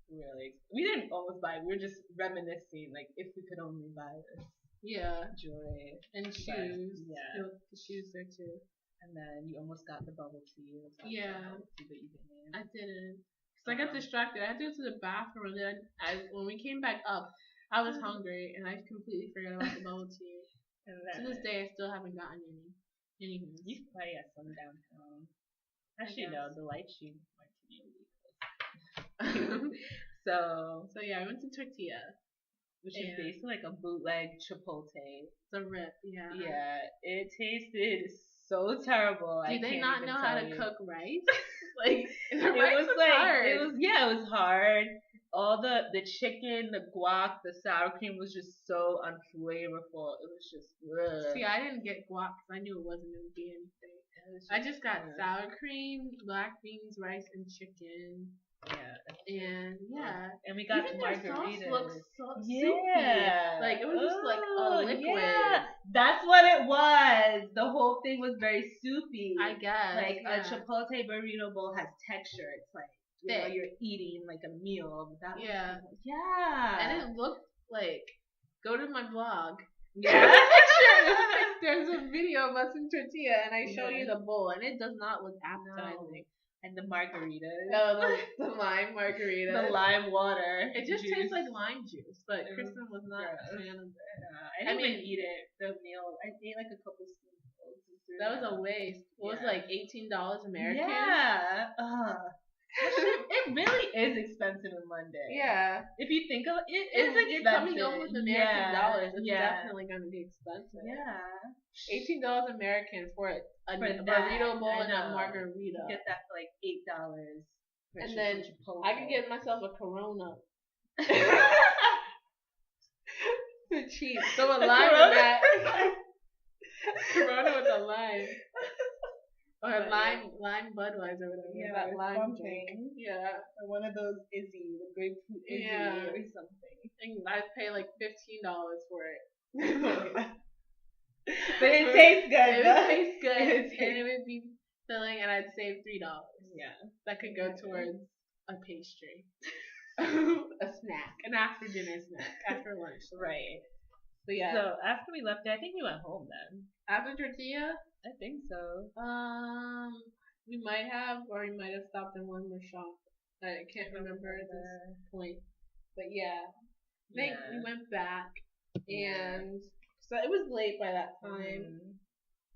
really. We didn't almost buy. We were just reminiscing like if we could only buy this. Yeah. Jewelry and shoes. Yeah. The shoes there too. And then you almost got the bubble tea. Yeah. Bubble tea, but you didn't. I didn't. Because I got distracted. I had to go to the bathroom. And then when we came back up, I was hungry. And I completely forgot about the bubble tea. And then, To this day, I still haven't gotten any. you can probably get some downtown. Actually, no. The Light Shoe Martini. So yeah, I went to Tortilla. Which is basically like a bootleg Chipotle. It's a rip, yeah. Yeah. It tasted so terrible. Do they not know how to cook rice? It was hard. It was hard. All all the chicken, the guac, the sour cream was just so unflavorful. It was just. Ugh. See, I didn't get guac because I knew it wasn't gonna be anything. I just got sour cream, black beans, rice, and chicken. Yeah. And we got even margaritas. their sauce looks so Yeah. soupy. Like it was just like a liquid. Yeah. That's what it was. The whole thing was very soupy. I guess. Like a Chipotle burrito bowl has texture. It's like you're eating like a meal. That yeah. Yeah. And it looked like. Go to my vlog. Yeah. There's a video of us in tortilla, and I show you the bowl, and it does not look appetizing. No. And the margaritas. Oh, the lime margarita. The lime water. It just juice. tastes like lime juice, but Kristen was not a fan of it. I didn't even eat it, the meal. I ate like a couple spoonfuls. That was a waste. It was like $18 American. Yeah. It really is expensive in London. Yeah. If you think of it, if you're coming up with American dollars, it's definitely going to be expensive. Yeah. $18 American for a burrito bowl and a margarita. You get that for like $8. And then I could get myself a Corona. For cheap. So a lime in that. Corona with a lime. Or lime Budweiser or whatever. Yeah, that lime drink. Yeah. Or one of those Izzy, the grapefruit Izzy or something. And I'd pay like $15 for it. But it tastes good. It would taste good. And it would be filling, and I'd save $3. Yeah. That could go towards a pastry. A snack. An after dinner snack. After lunch. Right. But yeah. So after we left there, I think we went home then. After tortilla? I think so. We might have, or we might have stopped in one more shop. I can't remember at this point. But yeah. I think we went back, and so it was late by that time.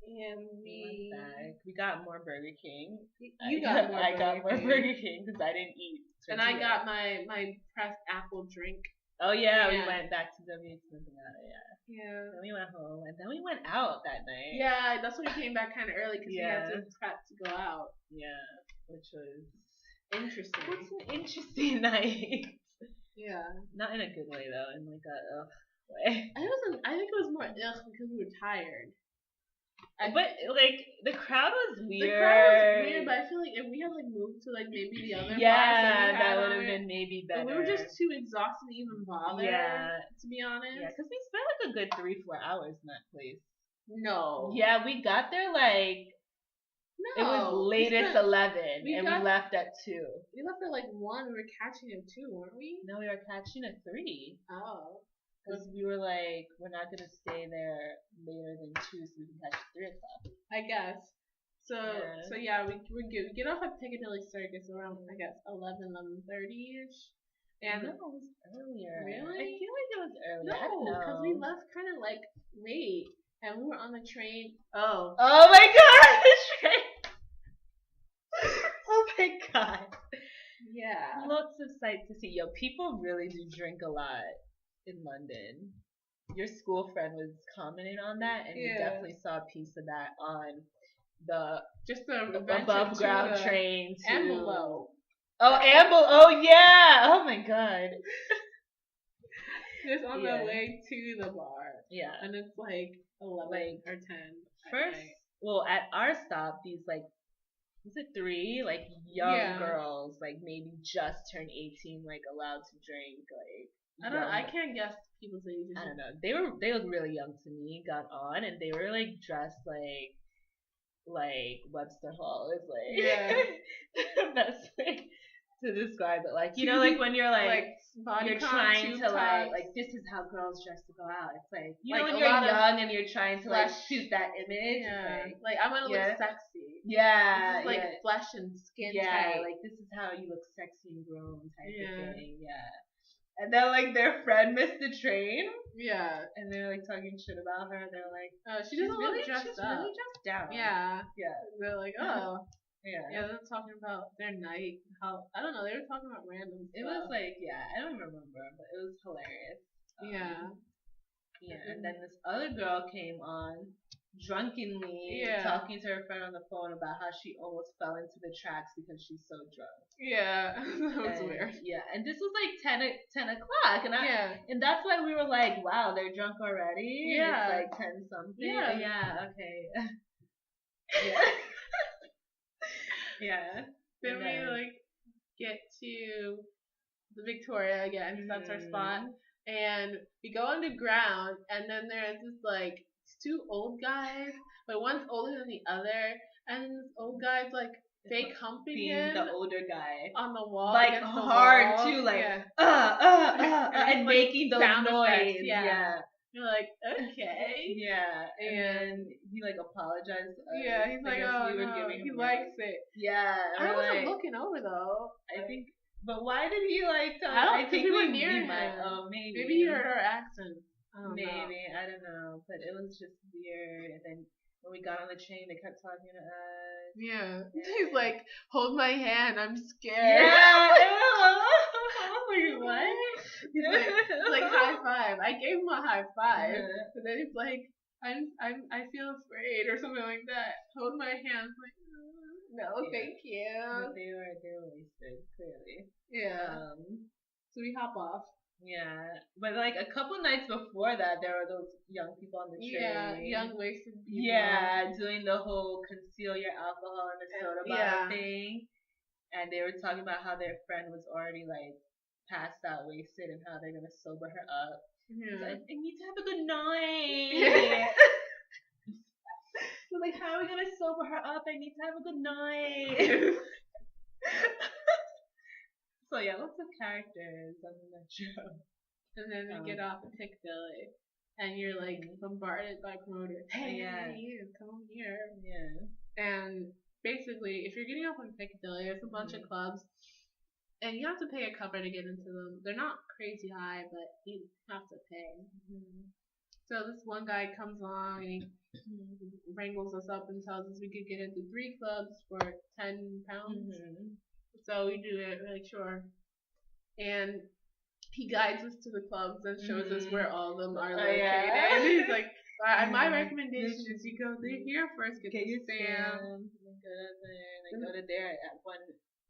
And we went back. We got more Burger King. I got more Burger King because I didn't eat tortilla. And I got my pressed apple drink. Oh yeah, we went back to W. Yeah. Then we went home, and then we went out that night. Yeah, that's when we came back kind of early because we had to prep to go out. Yeah, which was interesting. It's an interesting night. Yeah. Not in a good way though, in like a way. I think it was more because we were tired. But like the crowd was weird. The crowd was weird, but I feel like if we had like moved to like maybe the other bars that would have been maybe better. But we were just too exhausted to even bother. Yeah, to be honest. Yeah, because we spent like a good 3-4 hours in that place. No. Yeah, we got there like it was latest 11, and we left at 2. We left at like 1. We were catching at 2, weren't we? No, we were catching at 3. Oh. Because we were like, we're not going to stay there later than 2 so we can catch 3 o'clock. I guess. So yeah, we get off at Piccadilly Circus around, I guess, 11:30ish. And no, it was earlier. Really? I feel like it was earlier. No, because we left kind of like late. And we were on the train. Oh my god, the train. Oh my god. Yeah. Lots of sights to see. Yo, people really do drink a lot in London. Your school friend was commenting on that, and you definitely saw a piece of that on the above ground train to and below. Oh yeah. Oh my god. Just on the way to the bar. Yeah. And it's like 11 or 10. First, well, at our stop, these like, was it 3 like young girls, like maybe just turned 18, like allowed to drink, like. I can't guess people's ages. I don't know. They looked really young to me. Got on and they were like dressed like Webster Hall is like the best way to describe it. Like, you know, like when you're like you're trying to like this is how girls dress to go out. It's like, you know, when you're young and you're trying to like shoot that image. Yeah. Like I want to look sexy. Yeah. This is like flesh and skin tight. Like this is how you look sexy and grown type of thing. Yeah. And then like their friend missed the train. Yeah. And they're like talking shit about her. They're like, she's really dressed up. Really dressed down. Yeah. Yeah. They're like, oh. Yeah. Yeah, they're talking about their night. How I don't know. They were talking about random stuff. It was like I don't remember, but it was hilarious. Yeah. Yeah. And then this other girl came on. drunkenly talking to her friend on the phone about how she almost fell into the tracks because she's so drunk. Yeah, that was weird. Yeah, and this was like 10 o'clock, and that's why we were like, wow, they're drunk already. Yeah, and it's like 10 something. Yeah, okay. Yeah. Then we like get to the Victoria again, because that's our spot, and we go underground, and then there's this like two old guys, but one's older than the other, and this old guy's like fake humping him, the older guy, on the wall, like hard wall. Too, like and like, making those noise. Yeah. You're like, okay. Yeah. And he like apologized to us. Yeah, he's like, oh no, he likes it. Yeah. I wasn't looking over though. I think, but why did he like tell I think we were near him. Maybe he heard our accent. I don't know. But it was just weird. And then when we got on the train, they kept talking to us. Yeah. He's like, hold my hand, I'm scared. Yeah. Like, what? He's like high five. I gave him a high five. And then he's like, I feel afraid or something like that. Hold my hand. I'm like, no, thank you. But they were wasted, clearly. Yeah. So we hop off. Yeah, but like a couple nights before that, there were those young people on the train. Yeah, young wasted people. Yeah, doing the whole conceal your alcohol in the soda bottle thing, and they were talking about how their friend was already like passed out, wasted, and how they're gonna sober her up. Yeah. Like, I need to have a good night. So like, how are we gonna sober her up? I need to have a good night. So yeah, lots of characters on the show. And then we get off at Piccadilly, and you're like bombarded by promoters. Hey, you come here. Yeah. And basically, if you're getting off on Piccadilly, there's a bunch of clubs, and you have to pay a cover to get into them. They're not crazy high, but you have to pay. So this one guy comes along and he wrangles us up and tells us we could get into 3 clubs for £10. So we do it, we're like, sure. And he guides us to the clubs and shows us where all of them are located. And he's like, my recommendation is you go here first, get your Sam. Then go to there at 1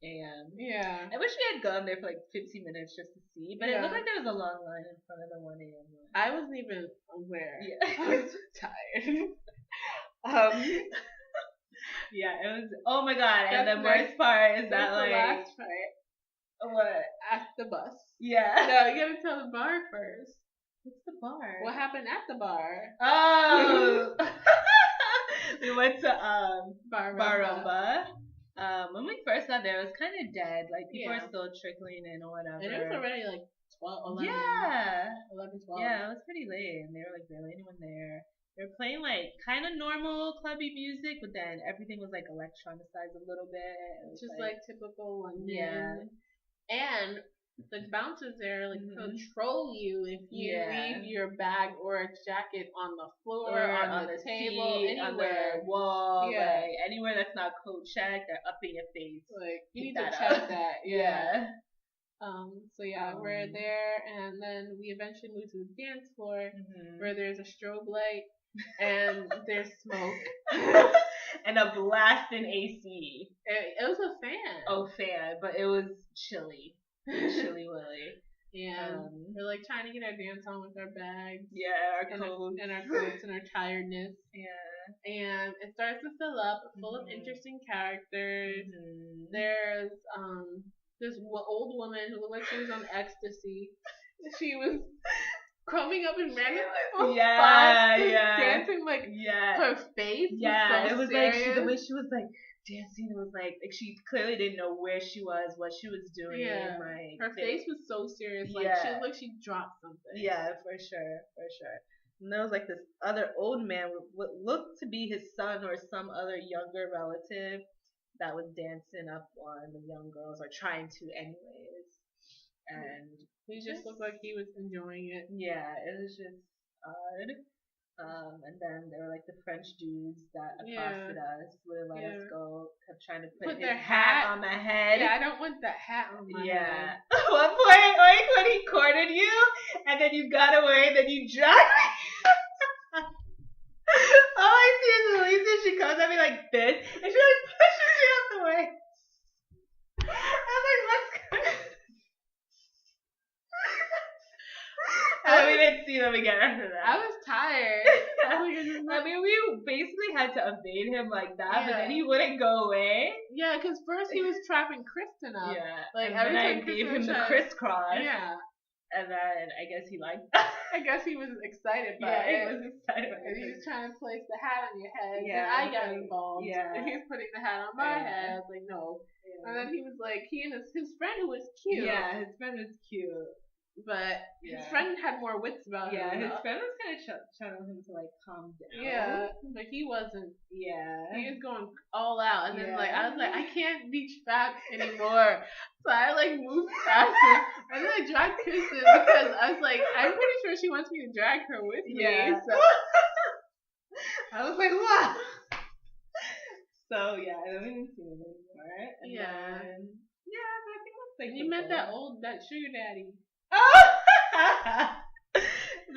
a.m. Yeah. I wish we had gone there for like 15 minutes just to see, but it looked like there was a long line in front of the 1 a.m. one. I wasn't even aware. Yeah. I was tired. Yeah, it was. Oh my god! And the worst part is that like the last part. What? At the bus. Yeah. No, you gotta tell the bar first. What's the bar? What happened at the bar? Oh. We went to Barumba. When we first got there, it was kind of dead. Like people were still trickling in or whatever. And it was already like 12, 11. Yeah. 11, 12. Yeah, it was pretty late, and there were like barely anyone there. They were playing like kind of normal clubby music, but then everything was like electronicized a little bit. Just like typical London. Yeah. And the bouncers there like control you if you leave your bag or a jacket on the floor, or on the table, seat, anywhere, on the wall, like anywhere that's not code checked, they're up in your face. Like you need to check that. Yeah. So we're there, and then we eventually move to the dance floor where there's a strobe light. And there's smoke and a blasting AC. It was a fan. Oh, fan, but it was chilly, willy. Yeah, we're like trying to get our dance on with our bags. Yeah, our coats and our tiredness. Yeah, and it starts to fill up, full of interesting characters. There's this old woman who looked like she was on ecstasy. She was coming up and random spots, dancing like her face. Yeah, was so it was serious. like the way she was like dancing. It was like she clearly didn't know where she was, what she was doing. Yeah, like her face was so serious. Like she looked like she dropped something. Yeah, for sure. And there was like this other old man, what looked to be his son or some other younger relative, that was dancing up on the young girls, or trying to, anyways. And he just looked like he was enjoying it. Yeah, it was just odd. And then there were like the French dudes that accosted us, would let us go, kept trying to put their his hat on my head. Yeah, I don't want that hat on my head. At one point, like when he cornered you, and then you got away, then you dropped. Oh, I Lisa, she comes at me like this, and she like pushes me out the way. I'm like, let's go. And we didn't see them again after that. I was tired. I mean, we basically had to evade him like that, but then he wouldn't go away. Yeah, because first he was trapping Kristen up. Yeah, Like, and every then I time gave Kristen him the tried- crisscross. Yeah. And then I guess he liked that. I guess he was excited by Yeah, it. he was excited by And he it. was trying to place the hat on your head. Yeah, and I got like, involved. yeah. And he was putting the hat on my Yeah. head. I was like, no. Yeah. And then he was like, he and his friend who was cute. Yeah, his friend was cute. But his Yeah. friend had more wits about Yeah, him. his friend was kind of telling him to like calm down. Yeah, but he wasn't. Yeah. He was going all out, and then like I Yeah. was like, I can't reach back anymore, so I like moved faster, and then I dragged Kristen because I was like, I'm pretty sure she wants me to drag her with me. Yeah. So I was like, what? So yeah, and then we didn't see him anymore. And Yeah. then, yeah, but I think that's like you met that sugar daddy. Oh!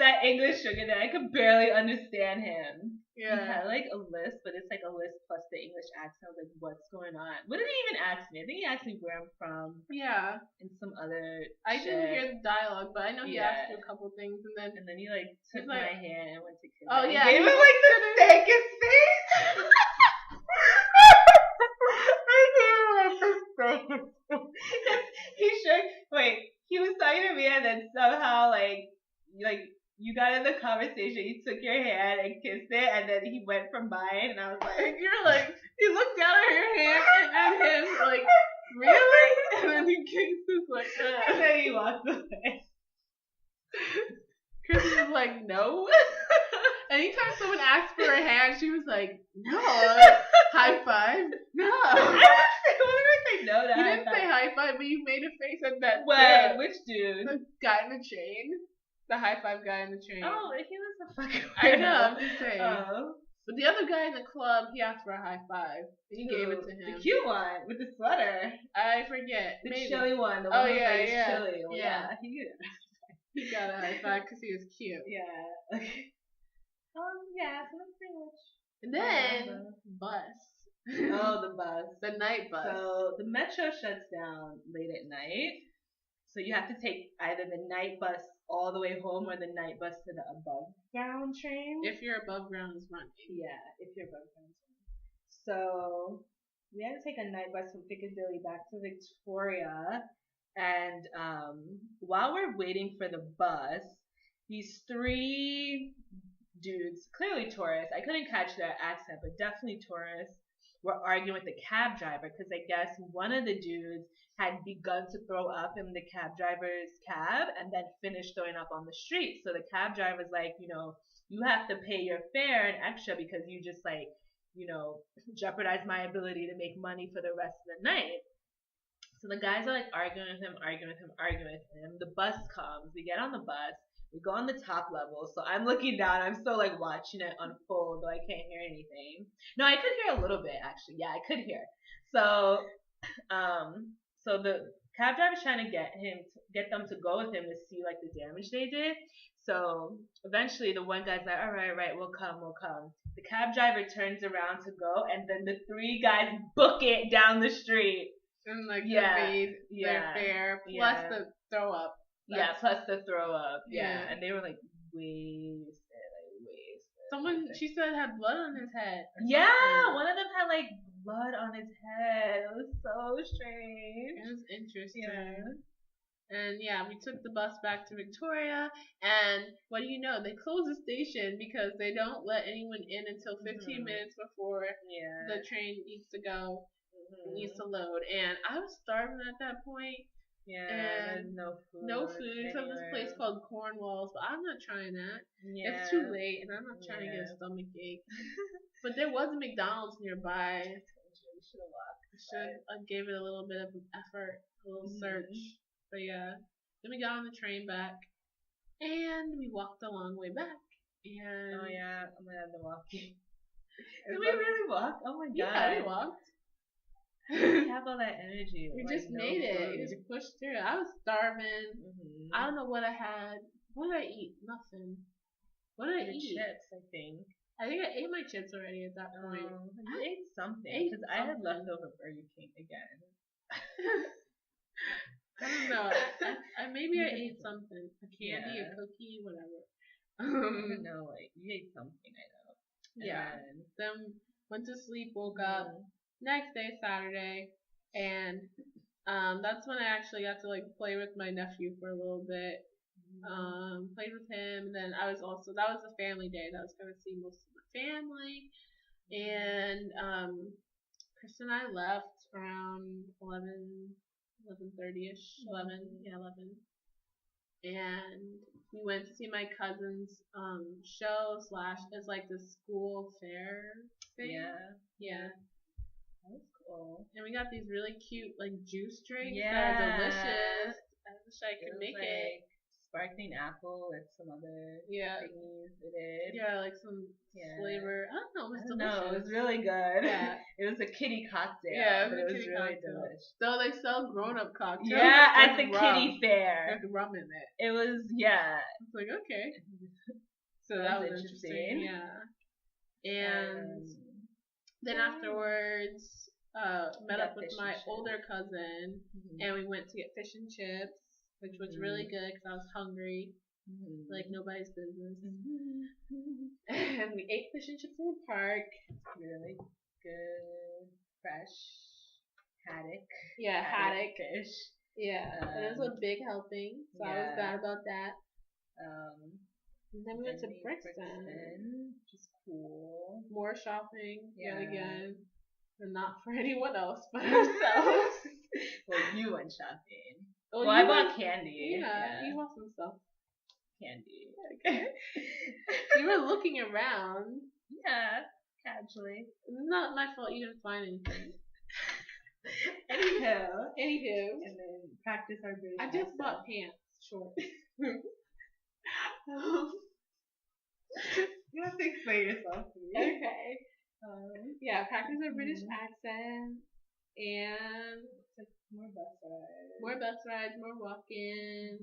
That English sugar daddy. I could barely understand him. He had like a list, but it's like a list plus the English accent. I was like, what's going on? What did he even ask me? I think he asked me where I'm from Yeah. and some other I shit. didn't hear the dialogue, but I know he Yeah. asked you a couple things, and then He like took He's like- my hand and went to kiss Oh, me. yeah, He gave he him like the stankiest face. I gave him like the stankiest face. He shook. Wait, he was talking to me and then somehow like you got in the conversation. You took your hand and kissed it, and then he went from mine, and I was like, you're like, he looked down at your hand and at him like, really? And then he kissed us like that. and then he walked away. Kristen was like, no. Anytime someone asked for a hand, she was like, no. High five? No. What did I say no to? You didn't say high five, but you made a face at that. When? Which dude? The guy in the chain. The high five guy in the chain. Oh, he was a fucking I know, weirdo. I'm just saying. Oh. But the other guy in the club, he asked for a high five. And he gave it to him. The cute one with the sweater. I forget. The Maybe. chilly one. The Oh, one with yeah, like yeah. chilly. Yeah. He He got a high five because he was cute. yeah. Okay. Yeah, so that's pretty much. And then, bus. Oh, the bus. The night bus. So the metro shuts down late at night. So you have to take either the night bus all the way home or the night bus to the above ground train. If your above ground is running. Yeah, if you're above ground train. So we had to take a night bus from Piccadilly back to Victoria. And while we're waiting for the bus, these three dudes, clearly tourists, I couldn't catch their accent, but definitely tourists, were arguing with the cab driver because I guess one of the dudes had begun to throw up in the cab driver's cab and then finished throwing up on the street. So the cab driver's like, you have to pay your fare and extra because you just jeopardize my ability to make money for the rest of the night. So the guys are like arguing with him. The bus comes. We get on the bus. We go on the top level. So I'm looking down. I'm still like watching it unfold, though I can't hear anything. No, I could hear a little bit actually. Yeah, I could hear. So, so the cab driver's trying to get them to go with him to see like the damage they did. So eventually the one guy's like, all right, we'll come. The cab driver turns around to go, and then the three guys book it down the street. And like Yeah, their fare plus the throw up. Plus the throw up. Yeah. And they were like wasted. Someone, she said, had blood on his head. Yeah, one of them had like blood on his head. It was so strange. It was interesting. Yeah. And yeah, we took the bus back to Victoria, and what do you know? They closed the station because they don't let anyone in until 15 minutes before the train needs to go. Needs to load, and I was starving at that point. Yeah, and no food. No food except this place called Cornwalls, but I'm not trying that. Yeah. It's too late, and I'm not trying to get a stomach ache. But there was a McDonald's nearby. We should have walked. I gave it a little bit of effort, a little search. But yeah, then we got on the train back, and we walked a long way back. And oh yeah, I'm gonna have to walk. Did we really walk? Oh my god. Yeah, we walked. We have all that energy. We just made it. We just pushed through. I was starving. I don't know what I had. What did I eat? Nothing. What did I eat? Chips, I think. I think I ate my chips already at that point. You ate something Ate because I had something. leftover Burger King again. I don't know. Maybe I ate something. A candy, a Yeah. cookie, whatever. I don't know, like you ate something. I know. Yeah. And Then went to sleep, woke up. Next day, Saturday, and that's when I actually got to like play with my nephew for a little bit. Played with him, and then that was a family day. That was gonna see most of the family, and Chris and I left around 11:30ish, 11, and we went to see my cousin's show slash it's like the school fair thing. Yeah. That was cool. And we got these really cute like juice drinks that Yeah. are delicious. I wish I could make it. Sparkling apple with some other thingies it is. Yeah, like some flavor. I don't know, it was delicious. No, it was really good. Yeah. It was a kiddie cocktail. Yeah, but it was kitty really cocktail. delicious. So they sell grown up cocktails. Yeah, at the rum. kiddie fair. There's rum in it. It was It's like okay. So that was interesting. Yeah. And then afterwards, met up with my older cousin, and we went to get fish and chips, which was really good because I was hungry, like nobody's business. And we ate fish and chips in the park. Really good, fresh haddock. Yeah, haddock fish. Yeah, and it was a big helping, so I was glad about that. And then we went to Brixton, which is cool. More shopping yet again. And not for anyone else but ourselves. Well, you went shopping. Well, I bought candy. Yeah, you bought some stuff. Candy. Okay. You were looking around. Yeah, casually. It's not my fault you didn't find anything. Anywho. And then practice our British I just bought pants, shorts. You have to explain yourself to me. Okay. Yeah, practice our British accent, and like more bus rides. More bus rides, more walking,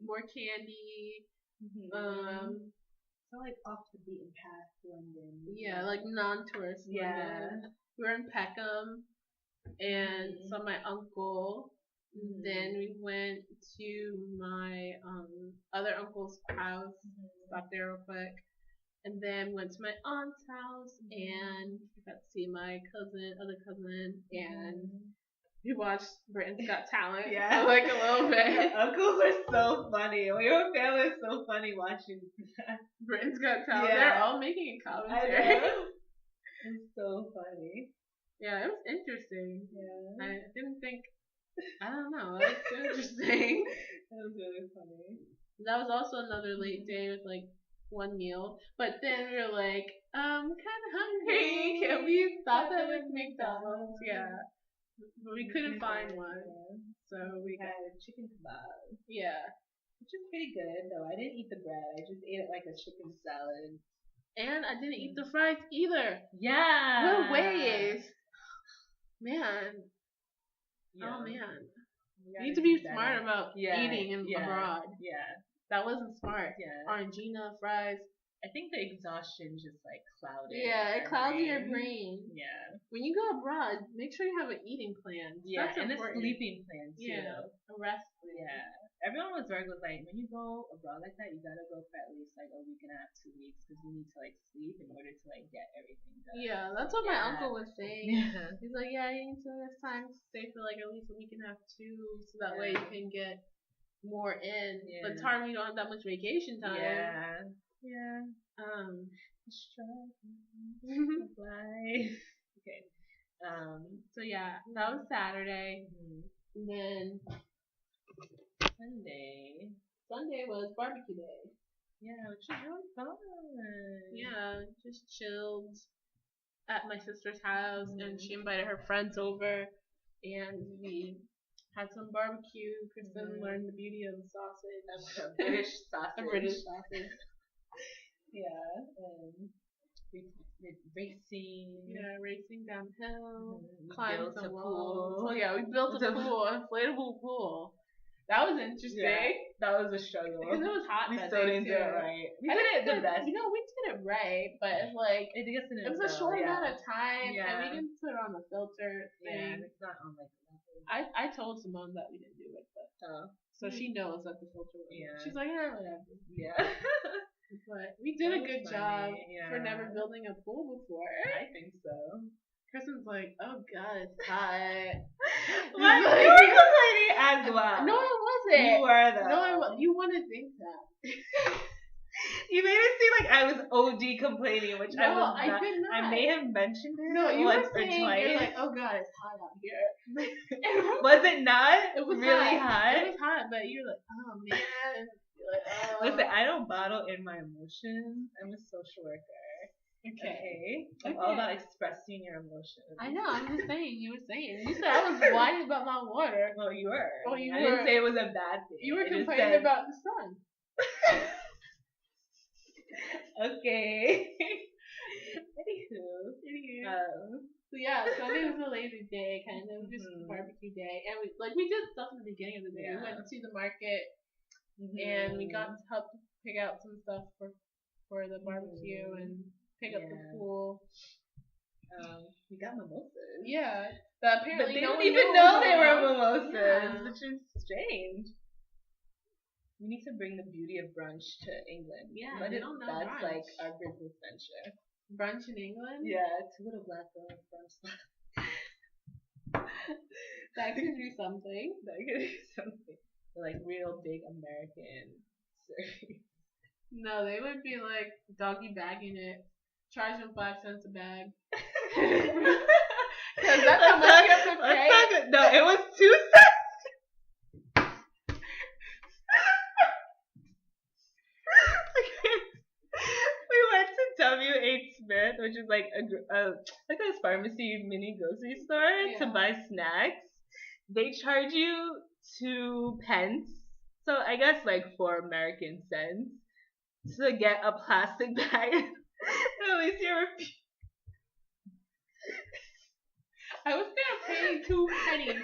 more candy. So like off the beaten path London. Yeah, like non-tourist London. We were in Peckham, and saw my uncle. Then we went to my other uncle's house. Stopped there real quick. And then went to my aunt's house and got to see my other cousin, and we watched Britain's Got Talent. Yeah. Like a little bit. Uncles are so funny. Your family is so funny watching Britain's Got Talent. Yeah. They're all making a commentary. It's so funny. Yeah, it was interesting. Yeah. I didn't think, I don't know, it was interesting. That was really funny. That was also another late day with like one meal, but then we were like, I'm kind of hungry. Can we stop at like McDonald's? Yeah, but we couldn't find one, so we had a chicken kebab. Yeah, which is pretty good though. I didn't eat the bread. I just ate it like a chicken salad. And I didn't eat the fries either. Yeah. What a waste, man. Yeah. Oh man, you need to be smart about eating abroad. Yeah. That wasn't smart. Yeah. Argentina, fries. I think the exhaustion just like clouded. Yeah, it clouds your brain. Yeah. When you go abroad, make sure you have an eating plan. Yeah, That's and important. a sleeping plan too. Yeah, a rest plan. Yeah. Everyone was like, when you go abroad like that, you gotta go for at least like a week and a half, 2 weeks, because you need to like sleep in order to like get everything done. Yeah, that's what my uncle was saying. Yeah. He's like, yeah, you need to have time to stay for like at least a week and a half too, so that way you can get more in. But it's hard when you don't have that much vacation time. Yeah. Yeah. Struggle of life. Okay. So yeah, that was Saturday. And then Sunday was barbecue day. Yeah, which was really fun. Yeah, just chilled at my sister's house, and she invited her friends over, and we had some barbecue. Kristen learned the beauty of sausage. A British sausage. A British sausage. Yeah, and we did racing. Yeah, racing downhill. We Climbed built some a walls. pool. Oh yeah, we built a pool, inflatable pool. That was interesting. Yeah, that was a struggle. Because it was hot We that still day didn't too. do it right. We I did think it the best. we did it right, but it's like It it was a short amount of time, and we didn't put on the filter Yeah, thing. it's not on like. I told Simone that we didn't do it, but so she knows that the filter was. Yeah. She's like, whatever. Yeah. But we did a good job for Yeah. never building a pool before. I think so. Kristen's like, oh god, it's hot. What? You were complaining as well. No, I wasn't. You were though. No, I wasn't. You want to think that. You made it seem like I was OD complaining, which I was not. I did not. I may have mentioned it No, you once were saying, or twice. you're like, oh god, it's hot out here. Was it not? It was really hot. It was hot, but you're like, oh man. You're like, oh. Listen, I don't bottle in my emotions. I'm a social worker. Okay. I'm all about expressing your emotions. I know. I'm just saying. You were saying. You said I was whining about my water. Well, you were. Oh, you I were. didn't say it was a bad thing. You were complaining about the sun. Okay. Anywho. So yeah, Sunday was a lazy day, kind of just a barbecue day, and we did stuff in the beginning of the day. Yeah. We went to the market, and we got to help pick out some stuff for the barbecue and pick up the pool. We got mimosas. Yeah, but apparently they no didn't one even knew know what they were was. mimosas, Yeah. which is strange. We need to bring the beauty of brunch to England. Yeah, But they don't know that's brunch. like our business venture. Brunch in England? Yeah, 2 little black girls brunch. That could do something. That could be something. Like real big American serving. No, they would be like doggy bagging it, charge them 5 cents a bag. Because that's how much you have to pay. No, it was 2 cents. We went to W.H. Smith, which is like a pharmacy mini grocery store to buy snacks. They charge you 2 pence, so I guess like 4 American cents, to get a plastic bag. At least you're. I was gonna pay 2 pennies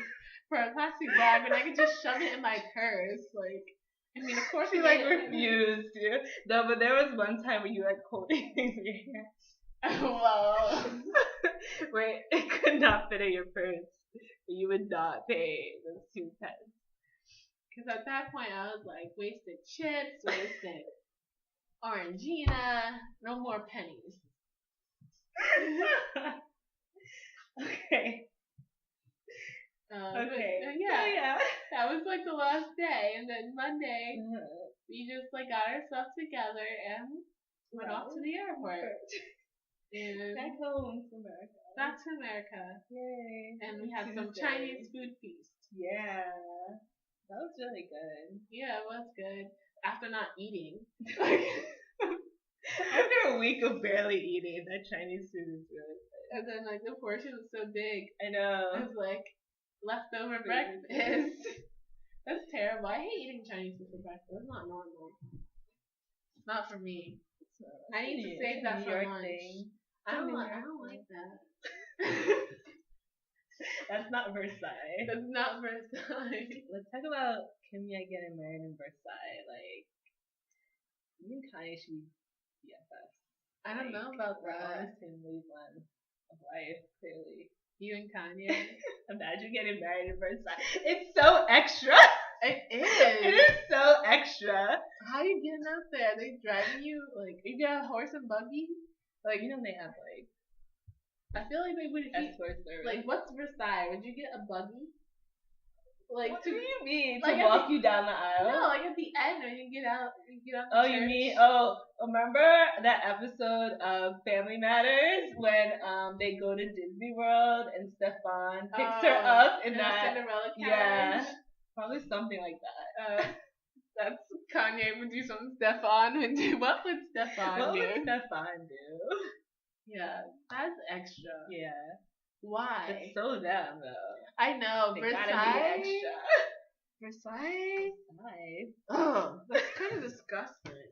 for a plastic bag when I could just shove it in my purse. Like, I mean, of course, She like refused to. No, but there was one time where you like holding things in your hand. Well, where it could not fit in your purse, but you would not pay those 2 pence. Because at that point I was like, wasted chips, wasted Orangina, no more pennies. Okay. Okay. Yeah. That was like the last day, and then Monday we just like got our stuff together and went off to the airport. And back home to America. Back to America. Yay. And we had some Chinese food feast. Yeah. That was really good. Yeah, it was good. After not eating. After a week of barely eating, that Chinese food is really good. And then like the portion was so big. I know. It was like leftover breakfast. That's terrible. I hate eating Chinese food for breakfast. It's not normal. It's not for me. I need to save that for lunch. I don't like that. That's not Versailles. That's not Versailles. Let's talk about Kim Ye getting married in Versailles. Like, you and Kanye should be BFFs. I don't know about that. Honest and wavelength of life, clearly. You and Kanye. Imagine getting married in Versailles. It's so extra. It is. It is so extra. How are you getting out there? Are they driving you? Like, you got a horse and buggy? Like, you know they have like. I feel like they would. Escort service. Like, what's Versailles? Would you get a buggy? Like, what do you mean? Like to walk you down the aisle? No, like at the end when you get out. Oh, you mean? Oh, remember that episode of Family Matters when they go to Disney World and Stefan picks her up in that Cinderella carriage? Yeah, probably something like that. That's Kanye would do something. Stefan would do. What would Stefan do? What would Stefan do? Yeah, that's extra. Yeah. Why? It's so them though. I know. They Versailles. gotta be extra. Versailles. Nice. Oh, that's kind of disgusting.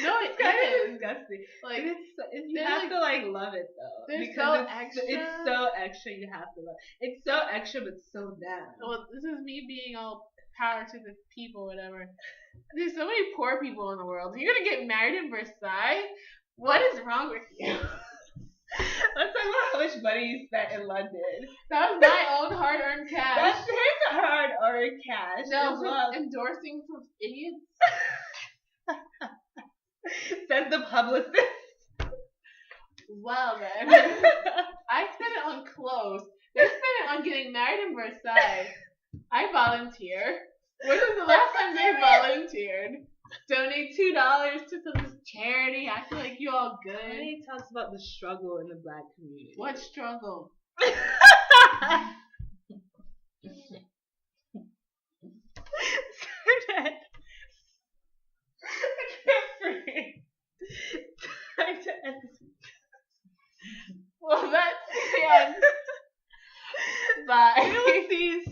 No, it It's kind of is. disgusting. Like, You they're have like- to like love it though. they're Because so extra. It's so extra. You have to love. It's so extra, but so down. Well, this is me being all power to the people, whatever. There's so many poor people in the world. You're gonna get married in Versailles? What is wrong with you? Let's talk about how much money you spent in London. That was my own hard-earned cash. That's his hard-earned cash. No, as well. endorsing from idiots. Says the publicist. Well then, I spent it on clothes. They spent it on getting married in Versailles. I volunteer. When was the last time they volunteered? Donate $2 to some charity. I feel like you all good. He talks about the struggle in the black community. What struggle? Time to end this. Well, that's the end. Bye. We will see you